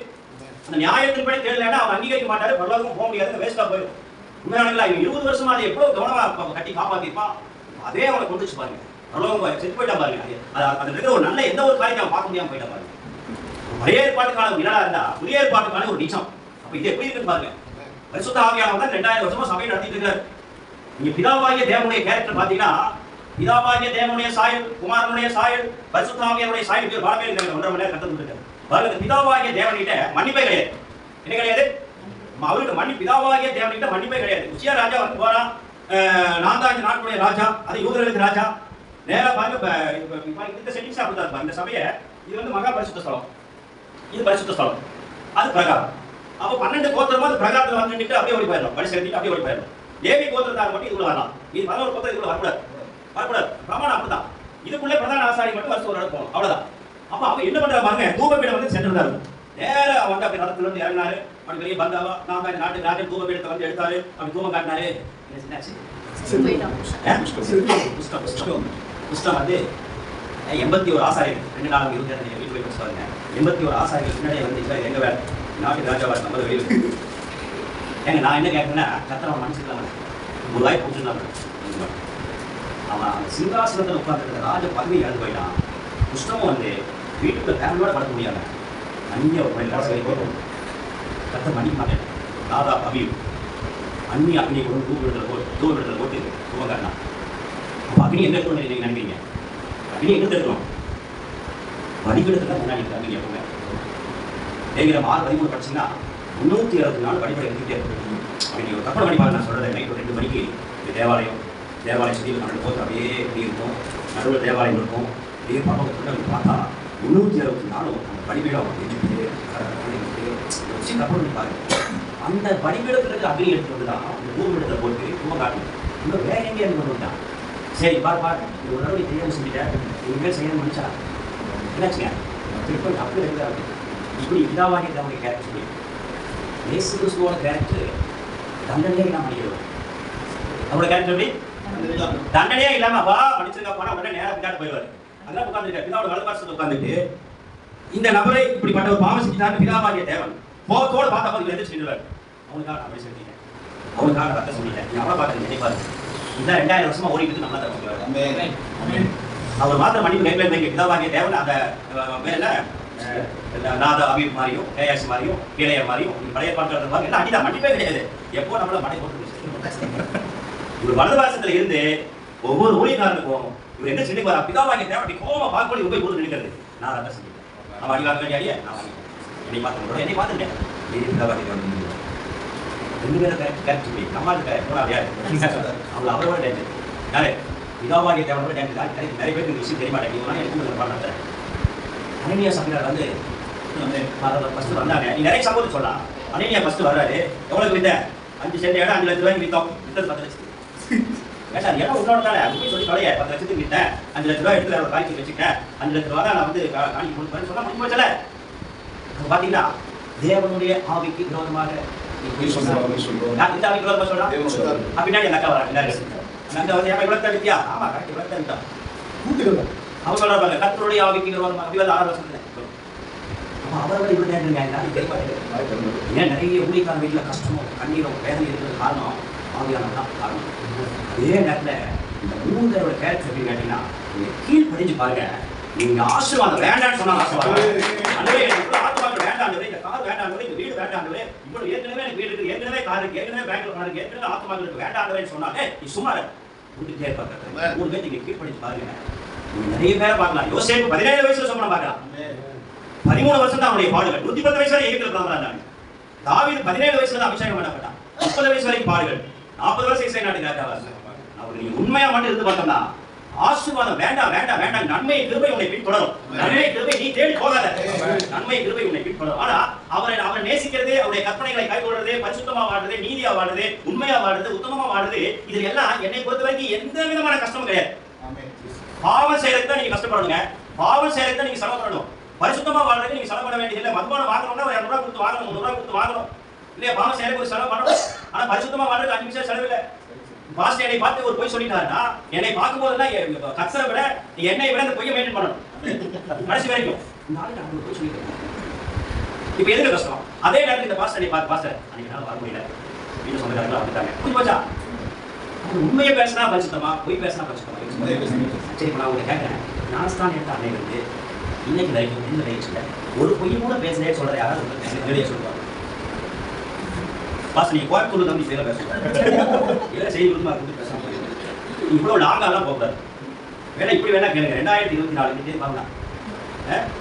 அந்த நியாயத்தின்படி தேடலைன்னா அவர் அங்கீகரிக்க மாட்டாரு, பரலோகம் போக முடியாது, வேஸ்டா போயிடும். உண்மையானங்களா? இவன் 20 வருஷமா அதை எவ்வளவு கவனமா கட்டி காப்பாத்திருப்பான், அதே அவனை கொண்டுச்சு பாருங்க. பரலோகம் செத்து போயிட்டா பாருங்க. அதுல இருக்கிற ஒரு நல்ல எந்த ஒரு காரியத்தை அவன் பார்க்க முடியாம போயிட்டா பாருங்க. பழைய ஏற்பாட்டு காலம் விழா இருந்தா புதிய ஏற்பாட்டு காலம் ஒரு நிச்சம். அப்ப இது எப்படி இருக்குன்னு பாருங்க. பரிசுத்த ஆவியானவர் தான் 2000 வருஷமா சபை நடத்திட்டு இருக்காரு. நீங்க பிதாவாகிய தேவனுடைய கேரக்டர் பாத்தீங்கன்னா, பிதாவாகிய தேவனுடைய சாயல், குமாரனுடைய சாயல், பரிசுத்த ஆவியானுடைய சாயல் பல பேர் இருக்காங்க. 1.5 மணி நேரம் கத்துட்டு இருக்காரு பாருங்க. பிதாவாகிய தேவனிட்ட மன்னிப்பே கிடையாது. என்ன கிடையாது? அவருக்கு பிதாவாகிய தேவனிட்ட மன்னிப்பே கிடையாது. உசியா ராஜா வந்து போறான், நான் தான் இந்த நாட்டுடைய ராஜா, அது யூதர்களுக்கு ராஜா. நேரா பாருங்க, இந்த செட்டிங்ஸ் அப்படிதான். இந்த சபையை இது வந்து மகா பரிசுத்த ஸ்தலம், இது பரிசுத்த ஸ்தலம், அது பிரகாரம். அப்போ 12 கோத்திரமா அந்த பிரகாரத்தில் வந்துட்டு அப்படியே ஓடி போயிடலாம், பரிசு கட்டிட்டு அப்படியே ஓடி போயிடலாம். லேவி கோத்திரத்தார் மட்டும் இதுக்குள்ள வரலாம். இது 11 கோத்திரம் இதுக்குள்ள வரக்கூடாது. பிரமாணம் அப்படிதான். இதுக்குள்ளே பிரதான ஆசாரி மட்டும் வருஷம் ஒரு நடக்கும், அவ்வளவுதான். அப்ப அவன் என்ன பண்றா பாருங்க, தூபபீடம் வந்து சென்டர் தான் இருக்கும். நேரா வந்து அப்படி ரதத்துல இருந்து இறங்கினாரு, அப்படி பெரிய பந்தாவா நான் தான் நாட்டுக்கு ராஜா தூபபீடத்தை வந்து எடுத்தாரு, அப்படி தூபம் காட்டினாரு. புஸ்தகம் வந்து 81 ஆசாரிகள் 2 நாள் 22 வீட்டு போய் பாருங்க. 81 ஆசாரிகள் பின்னாடி வந்து எங்க வேலை நாட்டு ராஜாவா நம்ம வெளியில் ஏங்க நான் என்ன கேட்கறேன்னா, கர்த்தர் மனுஷன் ஒரு வாய் போட்டுருந்தாங்க. அவன் அந்த சிங்காசனத்தில் உட்கார்ந்து ராஜ பதவி இழந்து போயிட்டான். புஷ்டமும் வந்து வீட்டுக்குள்ள ஃபேமிலியோட படுக்க முடியாத அந்நிய ஒரு மனிதன் கர்த்தர் மன்னிக்க மாட்டேன். ராதா அபியும் அந்நிய அக்னியை கொண்டு தூவிடத்தில் போட்டு தூவம் காட்டினான். அப்போ அக்னி எங்க இருக்கணும் நீங்க நினைக்கிறீங்க? அக்னி எங்க இருக்கணும்? வடிவிடத்துல தான் முன்னாடி அக்னி எப்பவுமே. தேவிரம் 6:13 படிச்சீங்கன்னா 364 படிப்படை எழுதிட்டே இருக்கும். அப்படி ஒரு கற்பனை பண்ணி பாருங்க. நான் சொல்றேன், நைட் 2 மணிக்கு தேவாலயம் சுற்றியில் நம்ம போது அப்படியே இப்படி இருக்கும், நடுவில் தேவாலயம் இருக்கும். அப்படியே பரவத்துக்குள்ள பார்த்தா 364 அந்த படிப்பீடம் எழுதிட்டு கற்பனை பண்ணி பாருங்க. அந்த படிப்பீடத்தில் இருக்கிற அக்னி எடுத்து வந்து தான் அந்த பூமியிடத்தில் போட்டு தூவம் காட்டணும். இன்னும் வேற எங்கேயே கொண்டு வந்துட்டான். சரி பாரு இது ஒரு தடவை தெரியாமல் செஞ்சுட்டேன், இனிமேல் செய்யணும் மனுஷா என்னாச்சுங்க திருப்பி அப்படி இருக்கிறாரு. இப்படி இதாவாகி அவனுடைய கேரக்டர் இயேசு கிறிஸ்துவோட கேரக்டர் தண்டனையே இல்லாமல் பண்ணிக்கிறோம். அவரோட கேரக்டர் எப்படி? தண்டனையே இல்லாம வா மன்னிச்சிருக்கா போனா உடனே நேரம் பின்னாடி போயிடுவாரு. அதெல்லாம் உட்காந்துருக்காரு. பிதாவோட வலதுபார்சத்துல உட்காந்துட்டு இந்த நபரை இப்படிப்பட்ட ஒரு பாவம் செஞ்சுட்டாரு பிதாவாகிய தேவன் கோபத்தோடு பார்த்தா பார்த்து எதிர்த்து நின்றுவார். அவனுக்காக நான் செஞ்சுட்டேன், அவனுக்காக ரத்தம் சொல்லிட்டேன், நீ அவளை பார்த்து நினைப்பாரு. இதான் 2000 வருஷமா ஓடிட்டு நம்மளா தருவாங்க. அவர் மாத்திரம் மன்னிப்பு கைப்பற்ற பிதாவாகிய தேவன் அந்த மேல நாதா அபீப் மாதிரியும் கேஎஸ் மாதிரியும் கீழையர் மாதிரியும் பழைய பாட்டு மாதிரி எல்லாம் அடிதான் மன்னிப்பே கிடையாது. எப்போ நம்மள மடை போட்டு இவர் வலது பாசத்துல இருந்து ஒவ்வொரு ஊழியக்காரனுக்கும் இவர் என்ன செஞ்சுக்குவாரா, பிதாவாகிய தேவன் அப்படி கோபமா பார்க்கொள்ளி உங்க போட்டு நினைக்கிறது. நான் ரத்தம் செஞ்சுட்டேன், அவன் அடி வாங்க வேண்டிய அடியே நான் என்னை பார்த்து என்னை பார்த்துட்டேன். பிதாவாகிய தேவன் 2 பேரும் கேரக்டர் நம்மளுக்கு அவங்க அவரோட டேஞ்சர் யாரு? பிதாவாகிய தேவனோட டேஞ்சர் தான். நிறைய பேருக்கு இந்த விஷயம் தெரிய மாட்டேங்குது. எனக்கு பாடுறேன். அனனியா சபையார் வந்து ஃபர்ஸ்ட் வந்தாங்க. நீ நிறைய சம்பவத்தை சொல்லலாம். அனனியா ஃபர்ஸ்ட் வர்றாரு. எவ்வளவு வித்த? 5 சென்ட் இடம் 5 லட்ச ரூபாய்க்கு வித்தோம். வித்தது 10 லட்சத்துக்கு. கேட்டா இடம் உன்னோட தானே, அப்படி சொல்லி தொலைய 10 லட்சத்துக்கு வித்தேன், 5 லட்ச ரூபாய் எடுத்து வேற காய்ச்சி வச்சுட்டேன், 5 லட்ச ரூபா தான் நான் வந்து காணிக்கு கொடுப்பேன்னு சொன்னா முடிஞ்சு போச்சல. பாத்தீங்கன்னா தேவனுடைய ஆவிக்கு விரோதமாக பின்னாடி அந்த அக்கா வராங்க. அந்த வந்து இவ்வளவு வித்தியா? ஆமா கரெக்ட், இவ்வளவு வித்தா அவங்க சொல்றாங்க கர்த்தருடைய ஆவிக்கு விரோதமாக. அப்படி 6 வருஷம் அவர்கள் இவ்வளவு ஏன் நிறைய ஊழியக்கார வீட்டுல கஷ்டமும் கண்ணீரும் வேதனை இருக்கிறது காரணம் ஆவியானவன் தான் காரணம். அதே நேரத்துல இந்த 3 பேரோட கேரக்டர் எப்படி கேட்டீங்கன்னா, நீங்க கீழ் படிஞ்சு பாருங்க. நீங்க ஆசீர்வாதம் வேண்டாம்னு சொன்னாங்க. ஆசீர்வாதம் வேண்டாம், இந்த கார் வேண்டாம், இந்த வீடு வேண்டாம், இவ்வளவு ஏற்கனவே எனக்கு வீடு இருக்கு, ஏற்கனவே கார் இருக்கு, ஏற்கனவே பேங்க்ல கார் இருக்கு, ஏற்கனவே ஆத்மாக்களுக்கு வேண்டாம் சொன்னாலே நீ சும்மா விட்டுட்டே இருப்பாங்க. 3 பேர் நீங்க கீழ் படிச்சு பாருங்க. நீங்க நிறைய பேரை பார்க்கலாம். யோசேப்பு 17 வயசுல சொன்ன பார்க்கலாம். 13 வருஷம் தான் அவனுடைய பாடுகள். 110 வயசு வரை எகிப்தில் இருந்தாங்க. தாவீது 17 வயசுல தான் அபிஷேகம் பண்ணப்பட்டான். 30 வயசு வரைக்கும் பாடுகள். 40 வருஷம் இஸ்ரவேல் நாட்டுக்கு ராஜாவா. அவர் நீங்க உண்மையா மட்டும் இருந்து பார்த்தோம்னா ஆசீர்வாதம் வேண்டாம் வேண்டாம் வேண்டாம், நன்மை கிருபை உன்னை பின்தொடரும். நன்மை கிருபை நீ தேடி போகாத, நன்மை கிருபை உன்னை பின்தொடரும். ஆனா அவரை நேசிக்கிறது, அவருடைய கற்பனைகளை கைக்கொள்றது, பரிசுத்தமா வாழ்றது, நீதியா வாழ்றது, உண்மையா வாழ்றது, உத்தமமா வாழ்றது, இது எல்லாம் என்னை பொறுத்த வரைக்கும் எந்த விதமான கஷ்டமும் கிடையாது. பாவம் செய்யறதுக்கு தான் நீங்க கஷ்டப்படணுங்க, பாவம் செய்யறதுக்கு தான் நீங்க சிரமப்படணும். பரிசுத்தமா வாழ்றதுக்கு நீங்க சிரமப்பட வேண்டியதில்லை. மதுபானம் வாங்கணும்னா 200 ரூபாய் கொடுத்து வாங்கணும், 300 ரூபாய் கொடுத்து வாங்கணும் இல்லையா? பாவம் செய்யறதுக்கு ஒரு செலவு பண்ணணும். ஆனா பரிசுத்தமா வாழ்றதுக்கு 5 நிமிஷம் செலவு இல்லை. பாஸ்டர் என்னை பார்த்து ஒரு பொய் சொல்லிட்டாருன்னா, என்னை பார்க்கும் போதெல்லாம் கச்சரை விட என்னை விட அந்த பொய்யை மெயின்டைன் பண்ணணும் கடைசி வரைக்கும். பொய் சொல்லிட்டேன், இப்ப எதுக்கு கஷ்டம்? அதே நேரத்தில் இந்த பாஸ்டர் என்னை பார்த்து, பாஸ்டர் அன்னைக்கு நாள் வர முடியல, வீட்டு சொந்தக்காரங்களா வந்துட்டாங்க, கொஞ்சம் போச்சா உண்மையை பேசினா பரிசுத்தமா, பொய் பேசினா பரிசுத்தமா? சரி, இப்ப நான் உங்களை கேட்கிறேன், நான்ஸ்தான் எடுத்த அன்னையிலிருந்து இன்னைக்கு வரைக்கும் இந்த வயசுல ஒரு பொய் கூட பேசுறேன்னு சொல்ற யாராவது வெளியே சொல்லுவாங்க? பாஸ் நீங்க கோயம்புத்தூர்ல தான் பேச இல்லை செய்தி கொடுத்து பேசாம இவ்வளவு லாங்காலாம் போகக்கூடாது. வேணா இப்படி வேணா கேளுங்க. 2024 பாருங்க,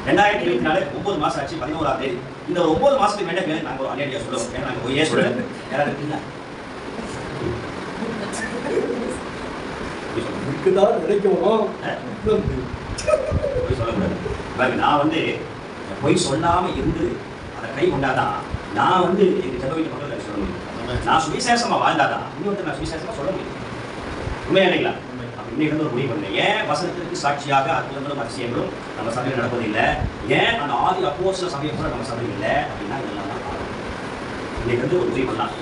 2024 9 மாசம் ஆச்சு, 11ஆம் தேதி. இந்த 9 மாசத்துக்கு வேணா கேளுங்க. நாங்கள் ஒரு அலையா சொல்லுவோம், ஏன்னா நாங்கள் பொய்யே சொல்லல. யாராவது இருக்கீங்களா? சொல்லக்கூடாது. நான் பொய் சொல்லாம இருந்து அதை கை கொண்டாதான் நான் எங்க ஜெப வீட்டு மக்கள் சொல்ல முடியும். நான் சுவிசேஷமா வாழ்ந்தாதான் இன்னொருத்தர் நான் சுவிசேஷமா சொல்ல முடியும். உண்மையா இல்லைங்களா? இன்னைக்கு ஒரு முடிவு பண்ணேன். ஏன் வசனத்திற்கு சாட்சியாக அற்புதங்களும் அதிசயங்களும் நம்ம சபையில் நடப்பதில்லை? ஏன் அந்த ஆதி அப்போஸ்தல சபையை கூட நம்ம சபையில் இல்லை அப்படின்னா இதெல்லாம் தான் காரணம். இன்னைக்கு ஒரு முடிவு பண்ணலாம்.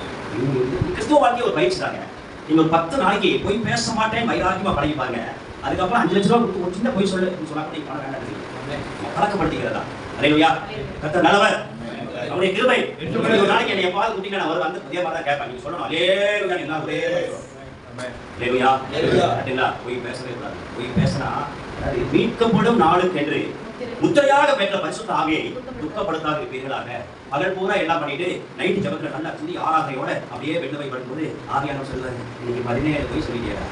கிறிஸ்துவ வாழ்க்கை ஒரு பயிற்சி தாங்க. நீங்க ஒரு 10 நாளைக்கு பொய் பேச மாட்டேன் வைராக்கியமா பழகி பாருங்க. அதுக்கப்புறம் 5 லட்ச ரூபா கொடுத்து ஒரு சின்ன பொய் சொன்னா கூட நீங்க பணம் வேண்டாம், பழக்கப்படுத்திக்கிறதா. அல்லேலூயா. கர்த்தர் நல்லவர், அவருடைய கிருபை. ஒரு நாளைக்கு என்னை எப்பாவது கூட்டிங்க, நான் வருவேன், அதே மாதிரி தான் கேட்பேன். நீங்க சொல்லணும் அல்லேலூயா, நீங்க ஒரே அல்லேலூயா அல்லேலூயா. பொய் பேசவே கூடாது. பொய் பேசினா அதாவது மீட்கப்படும் நாளுக்கு என்று முத்திரையாக பெற்ற பரிசுத்த ஆவியை துக்கப்படுத்தாத இருப்பீர்களாக. பகல் பூரா எல்லாம் பண்ணிட்டு நைட்டு ஜபத்துல நல்லா சொல்லி ஆராதனையோட அப்படியே வெள்ள போய் படும்போது ஆவியானவர் சொல்லுவாரு, இன்னைக்கு 17 பொய் சொல்லிட்டேன்,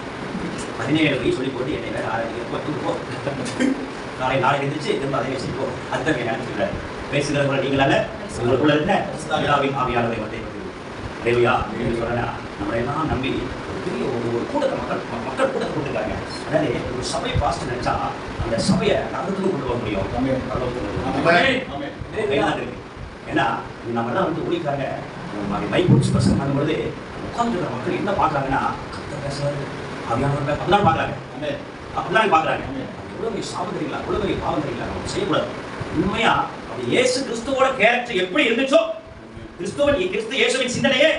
17 பொய் சொல்லி போட்டு என்னை வேற ஆராதனை நாளை எந்திரிச்சு திரும்ப அதை வச்சுக்கோ. அதுதான் என்ன சொல்றாரு, பேசுகிறவர்கள் நீங்களால உங்களுக்குள்ள இருந்த ஆவியானவரை சொல்றேன்னா நம்மளை எல்லாம் நம்பி பெரிய ஒரு கூட்டத்தை மக்கள் கூட்டத்தை கொடுத்துருக்காங்க. அதாவது ஒரு சபை பாஸ்ட் நினைச்சா அந்த சபையை நகரத்துக்கு கொண்டு போக முடியும். ஏன்னா நம்ம எல்லாம் ஊழிக்காங்க மைக் பிடிச்சி பசங்க பண்ணும்போது உட்காந்துருக்கிற மக்கள் என்ன பார்க்குறாங்கன்னா, கத்த பேசுறாரு ஆவியானவர் அப்படிதான் பார்க்குறாங்க, அப்படிதான் பார்க்குறாங்க. உலகை சாபந்தீங்களா, உலகை பாவந்தீங்களா, நம்ம செய்யக்கூடாது. உண்மையா அப்படி இயேசு கிறிஸ்துவோட கேரக்டர் எப்படி இருந்துச்சோ, கிறிஸ்து இயேசுவின் சிந்தனையே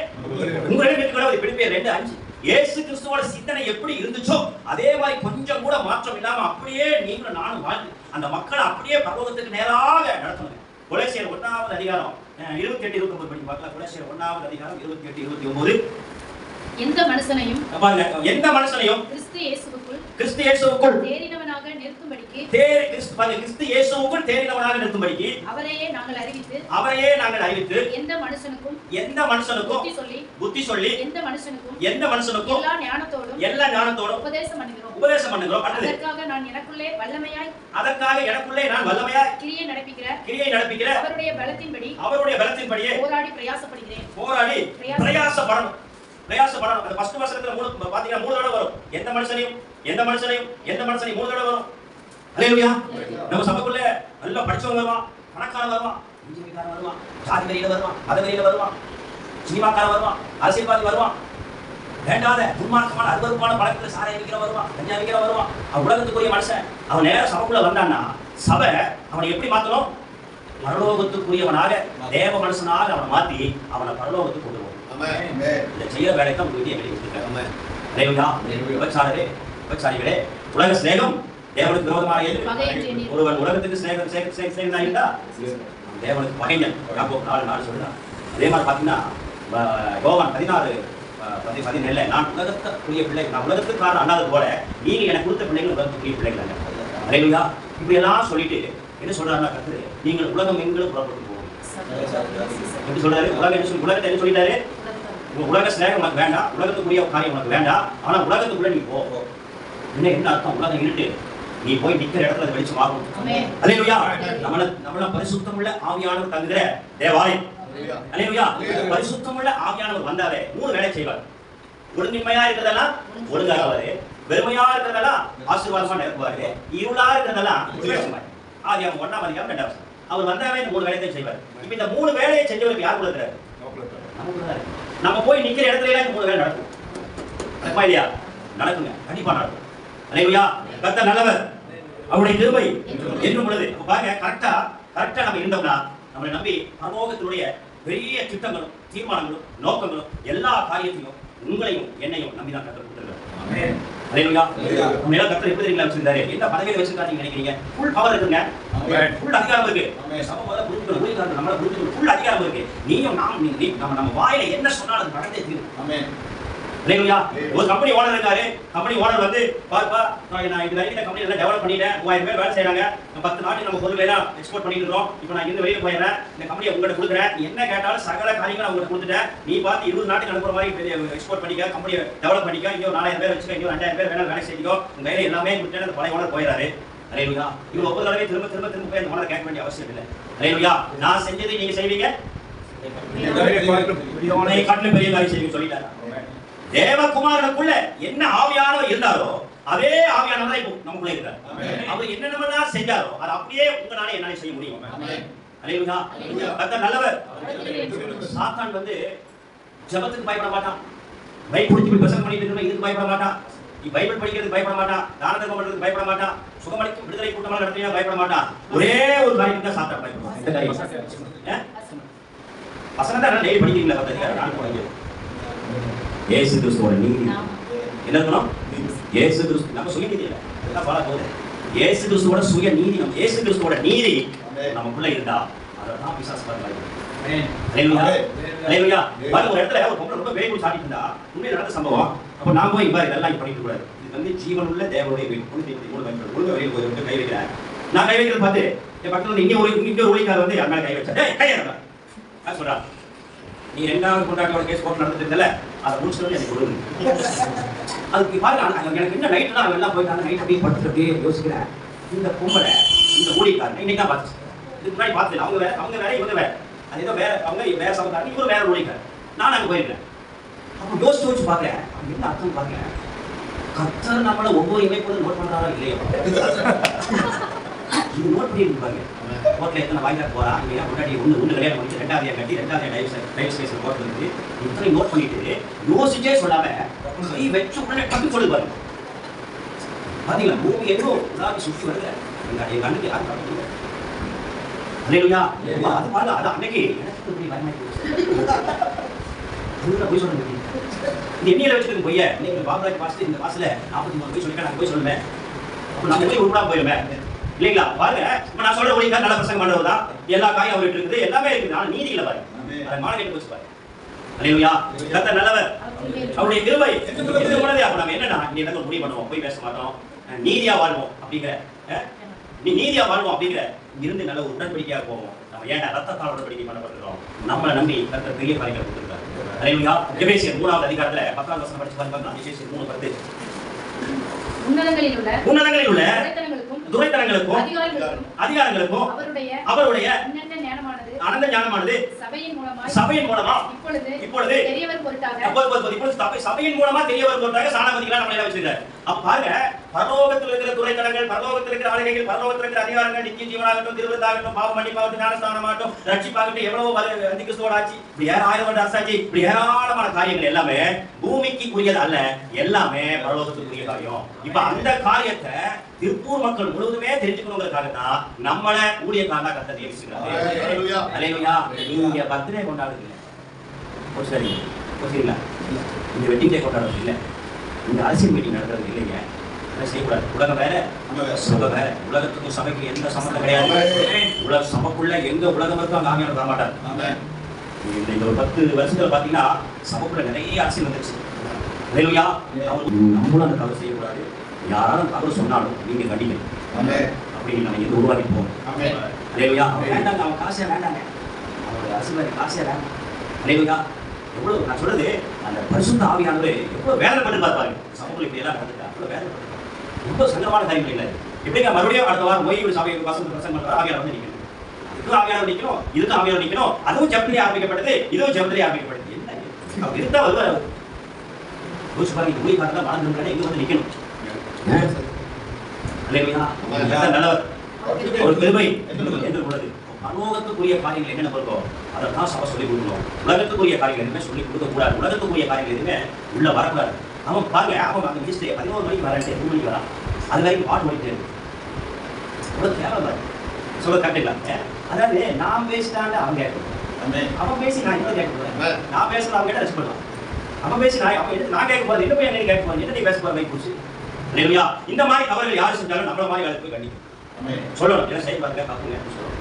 உங்களிடம் பிடிப்பேன் 2:5. இயேசு கிறிஸ்துவோட சிந்தனை எப்படி இருந்துச்சோ அதே மாதிரி கொஞ்சம் கூட மாற்றம் இல்லாம அப்படியே நீங்களும் நானும் வாழ்ந்து அந்த மக்களை அப்படியே பரலோகத்துக்கு நேராக நடத்தணும். கொலோசியர் 1ஆவது அதிகாரம் 28-29 படி பார்க்கலாம். கொலோசியர் 1ஆவது அதிகாரம் 28-29. எந்த மனுஷனையும் கிறிஸ்து இயேசுவுக்குள் தேறினவனாக நிறுத்தும்படிக்கு அவரையே நாங்கள் அறிவித்து எந்த மனுஷனுக்கும் புத்தி சொல்லி எந்த மனுஷனுக்கும் எல்லா ஞானத்தோடும் உபதேசம் பண்ணுகிறோம். அதற்காக எனக்குள்ளே நான் வல்லமையாய் கிரியை நடப்பிக்கிற அவருடைய பலத்தின்படி போராடி பிரயாசப்படணும். அந்த ஃபர்ஸ்ட் வசனத்துல பாத்தீங்கன்னா 3 தடவை வரும். எந்த மனுஷனையும் 3 தடவை வரும். அல்லேலூயா. நம்ம சபைக்குள்ள நல்லா படிச்சவங்க வருவான், பணக்காரன் வருவான், இன்ஜினியர்காரன் வருவான், ஜாதி வெறியில வருவான், மத வெறியில வருவான், சினிமாக்காரன் வருவான், அரசியல்வாதி வருவான், வேண்டாத துன்மார்க்கமான அருவருப்பான பழக்கத்துல சாரை விற்கிற வருவான், கஞ்சா விற்கிற வருவான். அவன் உலகத்துக்குரிய மனுஷன். அவன் நேரம் சபைக்குள்ள வந்தான்னா சபை அவனை எப்படி மாத்தணும்? பரலோகத்துக்குரியவனாக தேவ மனுஷனாக அவனை மாத்தி அவனை பரலோகத்துக்கு கொண்டு போகும். இந்த செய்யற வேலை தான் வெளியே விபச்சாரிகளே, உலக சிநேகம் தேவனுக்கு விரோதமாக ஒருவன் உலகத்துக்கு சிநேகிதா தேவனுக்கு பகைஞன். 4 சொல்லுதான். அதே மாதிரி பாத்தீங்கன்னா யோவான் 16:17 நான் உலகத்துக்குரிய பிள்ளை, நான் உலகத்துக்காரன் அல்லாதது போல நீங்க எனக்கு கொடுத்த பிள்ளைகள் உலகத்துக்குரிய பிள்ளைகள். அல்லேலூயா. இப்படி எல்லாம் சொல்லிட்டு என்ன சொல்றாருன்னா கர்த்தர், நீங்கள் உலகம் எங்களும் புறப்பட்டு போகும். எப்படி சொல்றாரு? உலகத்தை என்ன சொல்லிட்டாரு? உலக சிநேகம் உனக்கு வேண்டாம், உலகத்துக்குரிய காரியம் உனக்கு வேண்டாம், ஆனா உலகத்துக்குள்ள நீ போ. என்ன அர்த்தம்? உலகம் இருட்டு, நீ போய் நிக்கிற இடத்துல அது வெளிச்சம் ஆகும். அல்லேலூயா. நம்மள பரிசுத்தமுள்ள ஆவியானவர் தங்குகிற தேவாலயம். அல்லேலூயா. பரிசுத்தமுள்ள ஆவியானவர் வந்தாலே 3 வேலை செய்வார். ஒழுங்கின்மையா இருக்கிறதெல்லாம் ஒழுங்காகுவாரு, வெறுமையா இருக்கிறதெல்லாம் ஆசீர்வாதமா நிரப்புவாரு, இருளா இருக்கிறதெல்லாம் விசேஷமாய். ஆதியாகமம் 1ஆம் அதிகாரம் 2ஆம் வசனம். அவர் வந்தாவே இந்த 3 வேலையை செய்வார். இப்ப இந்த 3 வேலையை செஞ்சவருக்கு யார் கொடுக்கிறாரு? நம்ம போய் நிக்கிற இடத்துல எல்லாம் 3 வேலை நடக்கும். நடக்குமா இல்லையா? நடக்குங்க, கண்டிப்பா நடக்கும். அல்லேலூயா. கர்த்தர் நல்லவர், அவருடைய கிருபை என்றும் உள்ளது. அப்ப பாருங்க, கரெக்டா நம்ம இருந்தோம்னா நம்மளை நம்பி பரலோகத்தினுடைய பெரிய திட்டங்களும் தீர்மானங்களும் நோக்கங்களும் எல்லா காரியத்தையும் உங்களையும் என்னையும் நம்பி தான் கர்த்தர் கொடுத்திருக்காரு. ஆமென். அல்லேலூயா. நம்ம எல்லாம் கர்த்தர் எப்படி தெரியுமா வச்சிருந்தாரு? என்ன பதவியில வச்சிருக்காரு நினைக்கிறீங்க? ஃபுல் பவர் இருக்குங்க. ஆமென். ஃபுல் அதிகாரம் இருக்கு. ஆமென். சமூகத்துல புரிஞ்சுக்கணும், ஊழியக்காரங்க நம்மள புரிஞ்சுக்கணும், ஃபுல் அதிகாரம் இருக்கு. நீயும் நம்ம வாயில என்ன சொன்னாலும் அது நடந்தே தீரும். ஆமென். அல்லேலூயா. ஒரு கம்பெனி ஓனர் இருக்காரு. கம்பெனி ஓனர் வந்து பாப்பா நான் இந்த வரைக்கும் கம்பெனி எல்லாம் டெவலப் பண்ணிட்டேன், 3000 பேர் வேலை செய்றாங்க, 10 நாட்டுக்கு நம்ம பொருள் எல்லாம் எக்ஸ்போர்ட் பண்ணிட்டு இருக்கோம். இப்போ நான் இந்த வெளியில போயிடுறேன், இந்த கம்பெனியை உங்கள்கிட்ட கொடுக்குறேன், நீ என்ன கேட்டாலும் சகல காரியங்களை உங்களுக்கு கொடுத்துட்டேன், நீ பார்த்து 20 நாட்டுக்கு அனுப்புற மாதிரி எக்ஸ்போர்ட் பண்ணிக்க, கம்பெனியை டெவலப் பண்ணிக்க, இங்க 4000 பேர் வச்சுக்க, இங்க 5000 பேர் வேணா வேலை செய்யோ, உங்க கையில எல்லாமே கொடுத்துட்டு அந்த பழைய ஓனர் போயிடாரு. அல்லேலூயா. இவங்க ஒவ்வொரு தடவை திரும்ப போய் அந்த ஓனர் கேட்க வேண்டிய அவசியம் இல்லை. அல்லேலூயா. நான் செஞ்சதை நீங்க செய்வீங்க, காட்டிலும் பெரிய காரியம் செய்வீங்க சொல்லிட்டாரு. தேவகுமாரனுக்குள்ள என்ன ஆவியானவர் இருந்தாரோ அதே ஆவியானவர் இப்போ நமக்குள்ள இருக்கார். அவர் என்னென்னலாம் செஞ்சாரோ அதை அப்படியே உங்களால என்னால செய்ய முடியும். அல்லேலூயா. கர்த்தர் நல்லவர். சாத்தான் வந்து ஜெபத்துக்கு பயப்பட மாட்டான், பைபிள் படிச்சு பிரசங்கம் பண்ணிட்டு இருக்கணும் இதுக்கு பயப்பட மாட்டான், பைபிள் படிக்கிறதுக்கு பயப்பட மாட்டான், தான தர்மம் பண்றதுக்கு பயப்பட மாட்டான், சுகமளிக்கும் விடுதலை கூட்டமாக நடத்தினா பயப்பட மாட்டான். ஒரே ஒரு காரியத்துக்கு தான் சாத்தான் பயப்படுவான். இந்த காரியம் வசனத்தை டெய்லி படிக்கிறீங்களா? பார்த்தீங்களா? இயேசு கிறிஸ்துவோட நீதி என்ன இருக்கணும்? இயேசு கிறிஸ்து நம்ம சுய நீதி இல்லை, இதெல்லாம் பாலா போகுது. இயேசு கிறிஸ்துவோட சுய நீதி, நம்ம இயேசு கிறிஸ்துவோட நீதி நமக்குள்ள இருந்தா அதான் பிசாசு பார்க்கலாம். அல்லேலூயா. அல்லேலூயா. ஒரு இடத்துல ஒரு பொம்பளை ரொம்ப வேகுள் சாட்டிட்டு இருந்தா, உண்மையில நடந்த சம்பவம். அப்ப நான் போய் இவ்வாறு இதெல்லாம் பண்ணிட்டு கூடாது, இது வந்து ஜீவனுள்ள தேவனுடைய வீடு, ஒழுங்கு வழியில் போய் கை வைக்கிறேன். நான் கை வைக்கிறது பார்த்து என் பக்கத்துல இங்கே ஒரு ஒளிக்கார வந்து என் மேல கை வச்சேன். கை என்ன சொல்றா? நீ 2வது கொண்டாட்டியோட கேஸ் கோர்ட் நடந்துட்டு இருந்தல, அதை முடிச்சுட்டு எனக்கு கொடுங்க. அதுக்கு பாருங்க, எனக்கு என்ன நைட்டு தான் எல்லாம் போயிட்டாங்க. நைட் அப்படியே படுத்துட்டு அப்படியே யோசிக்கிறேன், இந்த பொம்பளை இந்த ஊழியக்காரன் இன்னைக்கு தான் பார்த்துச்சு, இதுக்கு முன்னாடி பார்த்துட்டு அவங்க வேற இவங்க வேற, அது ஏதோ வேற, அவங்க வேற சமக்காரன், இவரு வேற ஊழியக்காரன். நான் அங்கே போயிருக்கேன். அப்போ யோசிச்சு பார்க்கறேன், என்ன அர்த்தம் பார்க்கறேன், கர்த்தர் நம்மளை ஒவ்வொரு இமைப்போது நோட் பண்றாரா இல்லையா? இது நோட் பண்ணி இருப்பாங்க. கோர்ட்ல எத்தனை வாய்க்காட்டு போறா, இங்கே முன்னாடி ஒன்று கல்யாணம் பண்ணிட்டு 2வது கட்டி 2வது டைவர்ஸ் கேஸ் கோர்ட்ல இருந்து இத்தனை நோட் பண்ணிட்டு யோசிச்சே சொல்லாம கை வச்சு உடனே டக்கு சொல்லு பாருங்க. பாத்தீங்களா, பூமி எங்கோ உதாரணம் சுற்றி வருது, எங்க அன்னைக்கு யாரும் பார்த்து. அல்லேலூயா. அது பாருங்க, அது அன்னைக்கு எனக்கு இப்படி பயமாயி போய் சொல்ல முடியும். இந்த எண்ணியில வச்சுருக்கு பொய்ய இன்னைக்கு பாபராஜ் பாஸ்ட் இந்த வாசல 43 போய் சொல்லிட்டா நான் போய் சொல்லுவேன். அப்போ நம்ம போய் உருப்படா போயிருவேன் இல்லைங்களா? பாருங்க, இப்ப நான் சொல்ற ஒளிக்கார நல்ல பிரசங்கம் பண்றது தான், எல்லா காரியம் அவர்கிட்ட இருக்குது, எல்லாமே இருக்குது, ஆனா நீதி இல்ல பாருங்க. அதை மார்க்கெட் வச்சு பாருங்க. அல்லேலூயா. கர்த்தர் நல்லவர், அவருடைய கிருபை இது உள்ளதே. அப்ப நம்ம என்னன்னா இந்த இடத்துல முடிவு பண்ணுவோம், போய் பேச மாட்டோம், நீதியா வாழ்வோம் அப்படிங்கிற, நீதியா வாழ்வோம் அப்படிங்கிற இருந்து நல்ல ஒரு உடன்படிக்கையா போவோம். நம்ம ஏன் ரத்தத்தால் உடன்படிக்கை பண்ணப்பட்டிருக்கோம்? நம்மளை நம்பி கர்த்தர் பெரிய காரியங்களை கொடுத்திருக்காரு. அல்லேலூயா. எபேசியர் 3வது அதிகாரத்துல 10வது வசனம் படிச்சு பாருங்க. எபேசியர் 3:10. உன்னதங்களில் உள்ள துரைத்தனங்களுக்கும் அதிகாரங்களுக்கும் அவருடைய அனந்த ஞானமானது சபையின் மூலமா இப்பொழுது தெரியவர் பொருட்டாக சபையின் மூலமா தெரியவர் பொருட்டாக சாணாபதிகளா நம்மளை வச்சிருக்காரு. அப்ப பாருங்க, பரலோகத்தில் இருக்கிற துரைத்தனங்கள், பரலோகத்தில் இருக்கிற ஆளுகைகள், பரலோகத்தில் இருக்கிற அதிகாரங்கள், நித்திய ஜீவனாகட்டும், திருவிருத்தாகட்டும், பாவ மன்னிப்பாகட்டும், ஞானஸ்தானமாகட்டும், ரட்சிப்பாகட்டும், எவ்வளவோ அந்திகிறிஸ்துவோட ஆட்சி, இப்படி 1000 வருட அரசாட்சி, இப்படி ஏராளமான காரியங்கள் எல்லாமே பூமிக்கு உரியது அல்ல, எல்லாமே பரலோகத்துக்குரிய காரியம். இப்ப அந்த காரியத்தை திருப்பூர் மக்கள் முழுவதுமே தெரிஞ்சுக்கணுங்கிறதுக்காக தான் நம்மள ஊழியக்காரனா கர்த்தர் நியமிச்சிருக்காரு. அல்லேலூயா. நீங்க பர்த்டே கொண்டாடுறீங்க, சரிங்களா? நீங்க வெட்டிங் டே கொண்டாடுறது இல்லை, இந்த அரசியல் மீட்டிங் நடத்துறது இல்லைங்க, அதை செய்யக்கூடாது. உலகம் வேற, சபை வேற. உலகத்துக்கும் சபைக்கு எந்த சம்பந்தம் கிடையாது. உலக சபைக்குள்ள எங்க உலகம் இருக்கோ அங்க ஆவியானவர் வர மாட்டார். இந்த ஒரு 10 வருஷத்துல பாத்தீங்கன்னா சபைக்குள்ள நிறைய அரசியல் வந்துருச்சு. அல்லேலூயா. நம்மளும் அந்த தவறு செய்யக்கூடாது. யாராலும் தவறு சொன்னாலும் நீங்க கண்டிக்கணும் அப்படின்னு நம்ம எது உருவாக்கி போவோம். அல்லேலூயா. வேண்டாங்க, அவன் காசே வேண்டாங்க, அவனுடைய அரசியல் காசே வேண்டாம். அல்லேலூயா. எவ்வளவு நான் சொல்றது, அந்த பரிசுத்த ஆவியானவர் எவ்வளவு வேதனை பண்ணி பார்ப்பாரு. சமூகத்தில் இப்படி எல்லாம் நடந்துட்டா அவ்வளவு வேதனை. ரொம்ப சங்கடமான காரியங்கள் இல்லை. எப்படிங்க மறுபடியும் அடுத்த வாரம் ஓய்வு சபை பிரசங்கம் பண்ற ஆவியானவர் வந்து நிக்கணும், இதுவும் ஆவியானவர் நிக்கணும், இதுக்கும் ஆவியானவர் நிக்கணும், அதுவும் ஜெபத்திலே ஆரம்பிக்கப்பட்டது, இதுவும் ஜெபத்திலே ஆரம்பிக்கப்பட்டது. என்ன அவர் இருந்தா வருவார். யோசிச்சு பாருங்க, ஓய்வு காலத்துல வாழ்ந்துருக்கானே இங்க வந்து நிக்கணும். நல்லவர் ஒரு பெருமை என்று உள்ளது. பரலோகத்துக்குரிய காரியங்கள் என்னென்ன இருக்கோ அதான் சபை சொல்லிக் கொடுக்கணும். உலகத்துக்குரிய காரியங்கள் எதுவுமே சொல்லிக் கொடுக்க கூடாது. உலகத்துக்குரிய காரியங்கள் எதுவுமே உள்ள வரக்கூடாது. அவன் பாருங்க, அவன் அந்த மிஸ்டே 11 மணிக்கு வரேன், 2 மணிக்கு வரான், அது வரைக்கும் பாட்டு ஓடிட்டு தேவை சொல்ல கரெக்டுங்களா? அதாவது நான் பேசிட்டாண்ட அவன் கேட்கணும், அவன் பேசி நான் இன்னும் கேட்க போறேன், நான் பேசலாம் அவங்க கிட்ட ரெஸ்ட் பண்ணலாம், அவன் பேசி நான் கேட்க போறது என்ன போய் என்ன கேட்க போறேன், என்ன நீ பேச போற வைப்பு இல்லையா? இந்த மாதிரி அவர்கள் யாரு செஞ்சாலும் நம்மள மாதிரி வேலை போய் கண்டிக்கும் சொல்லணும், என்ன செய்ய பாருங்க தப்புங்க சொல்லணும்.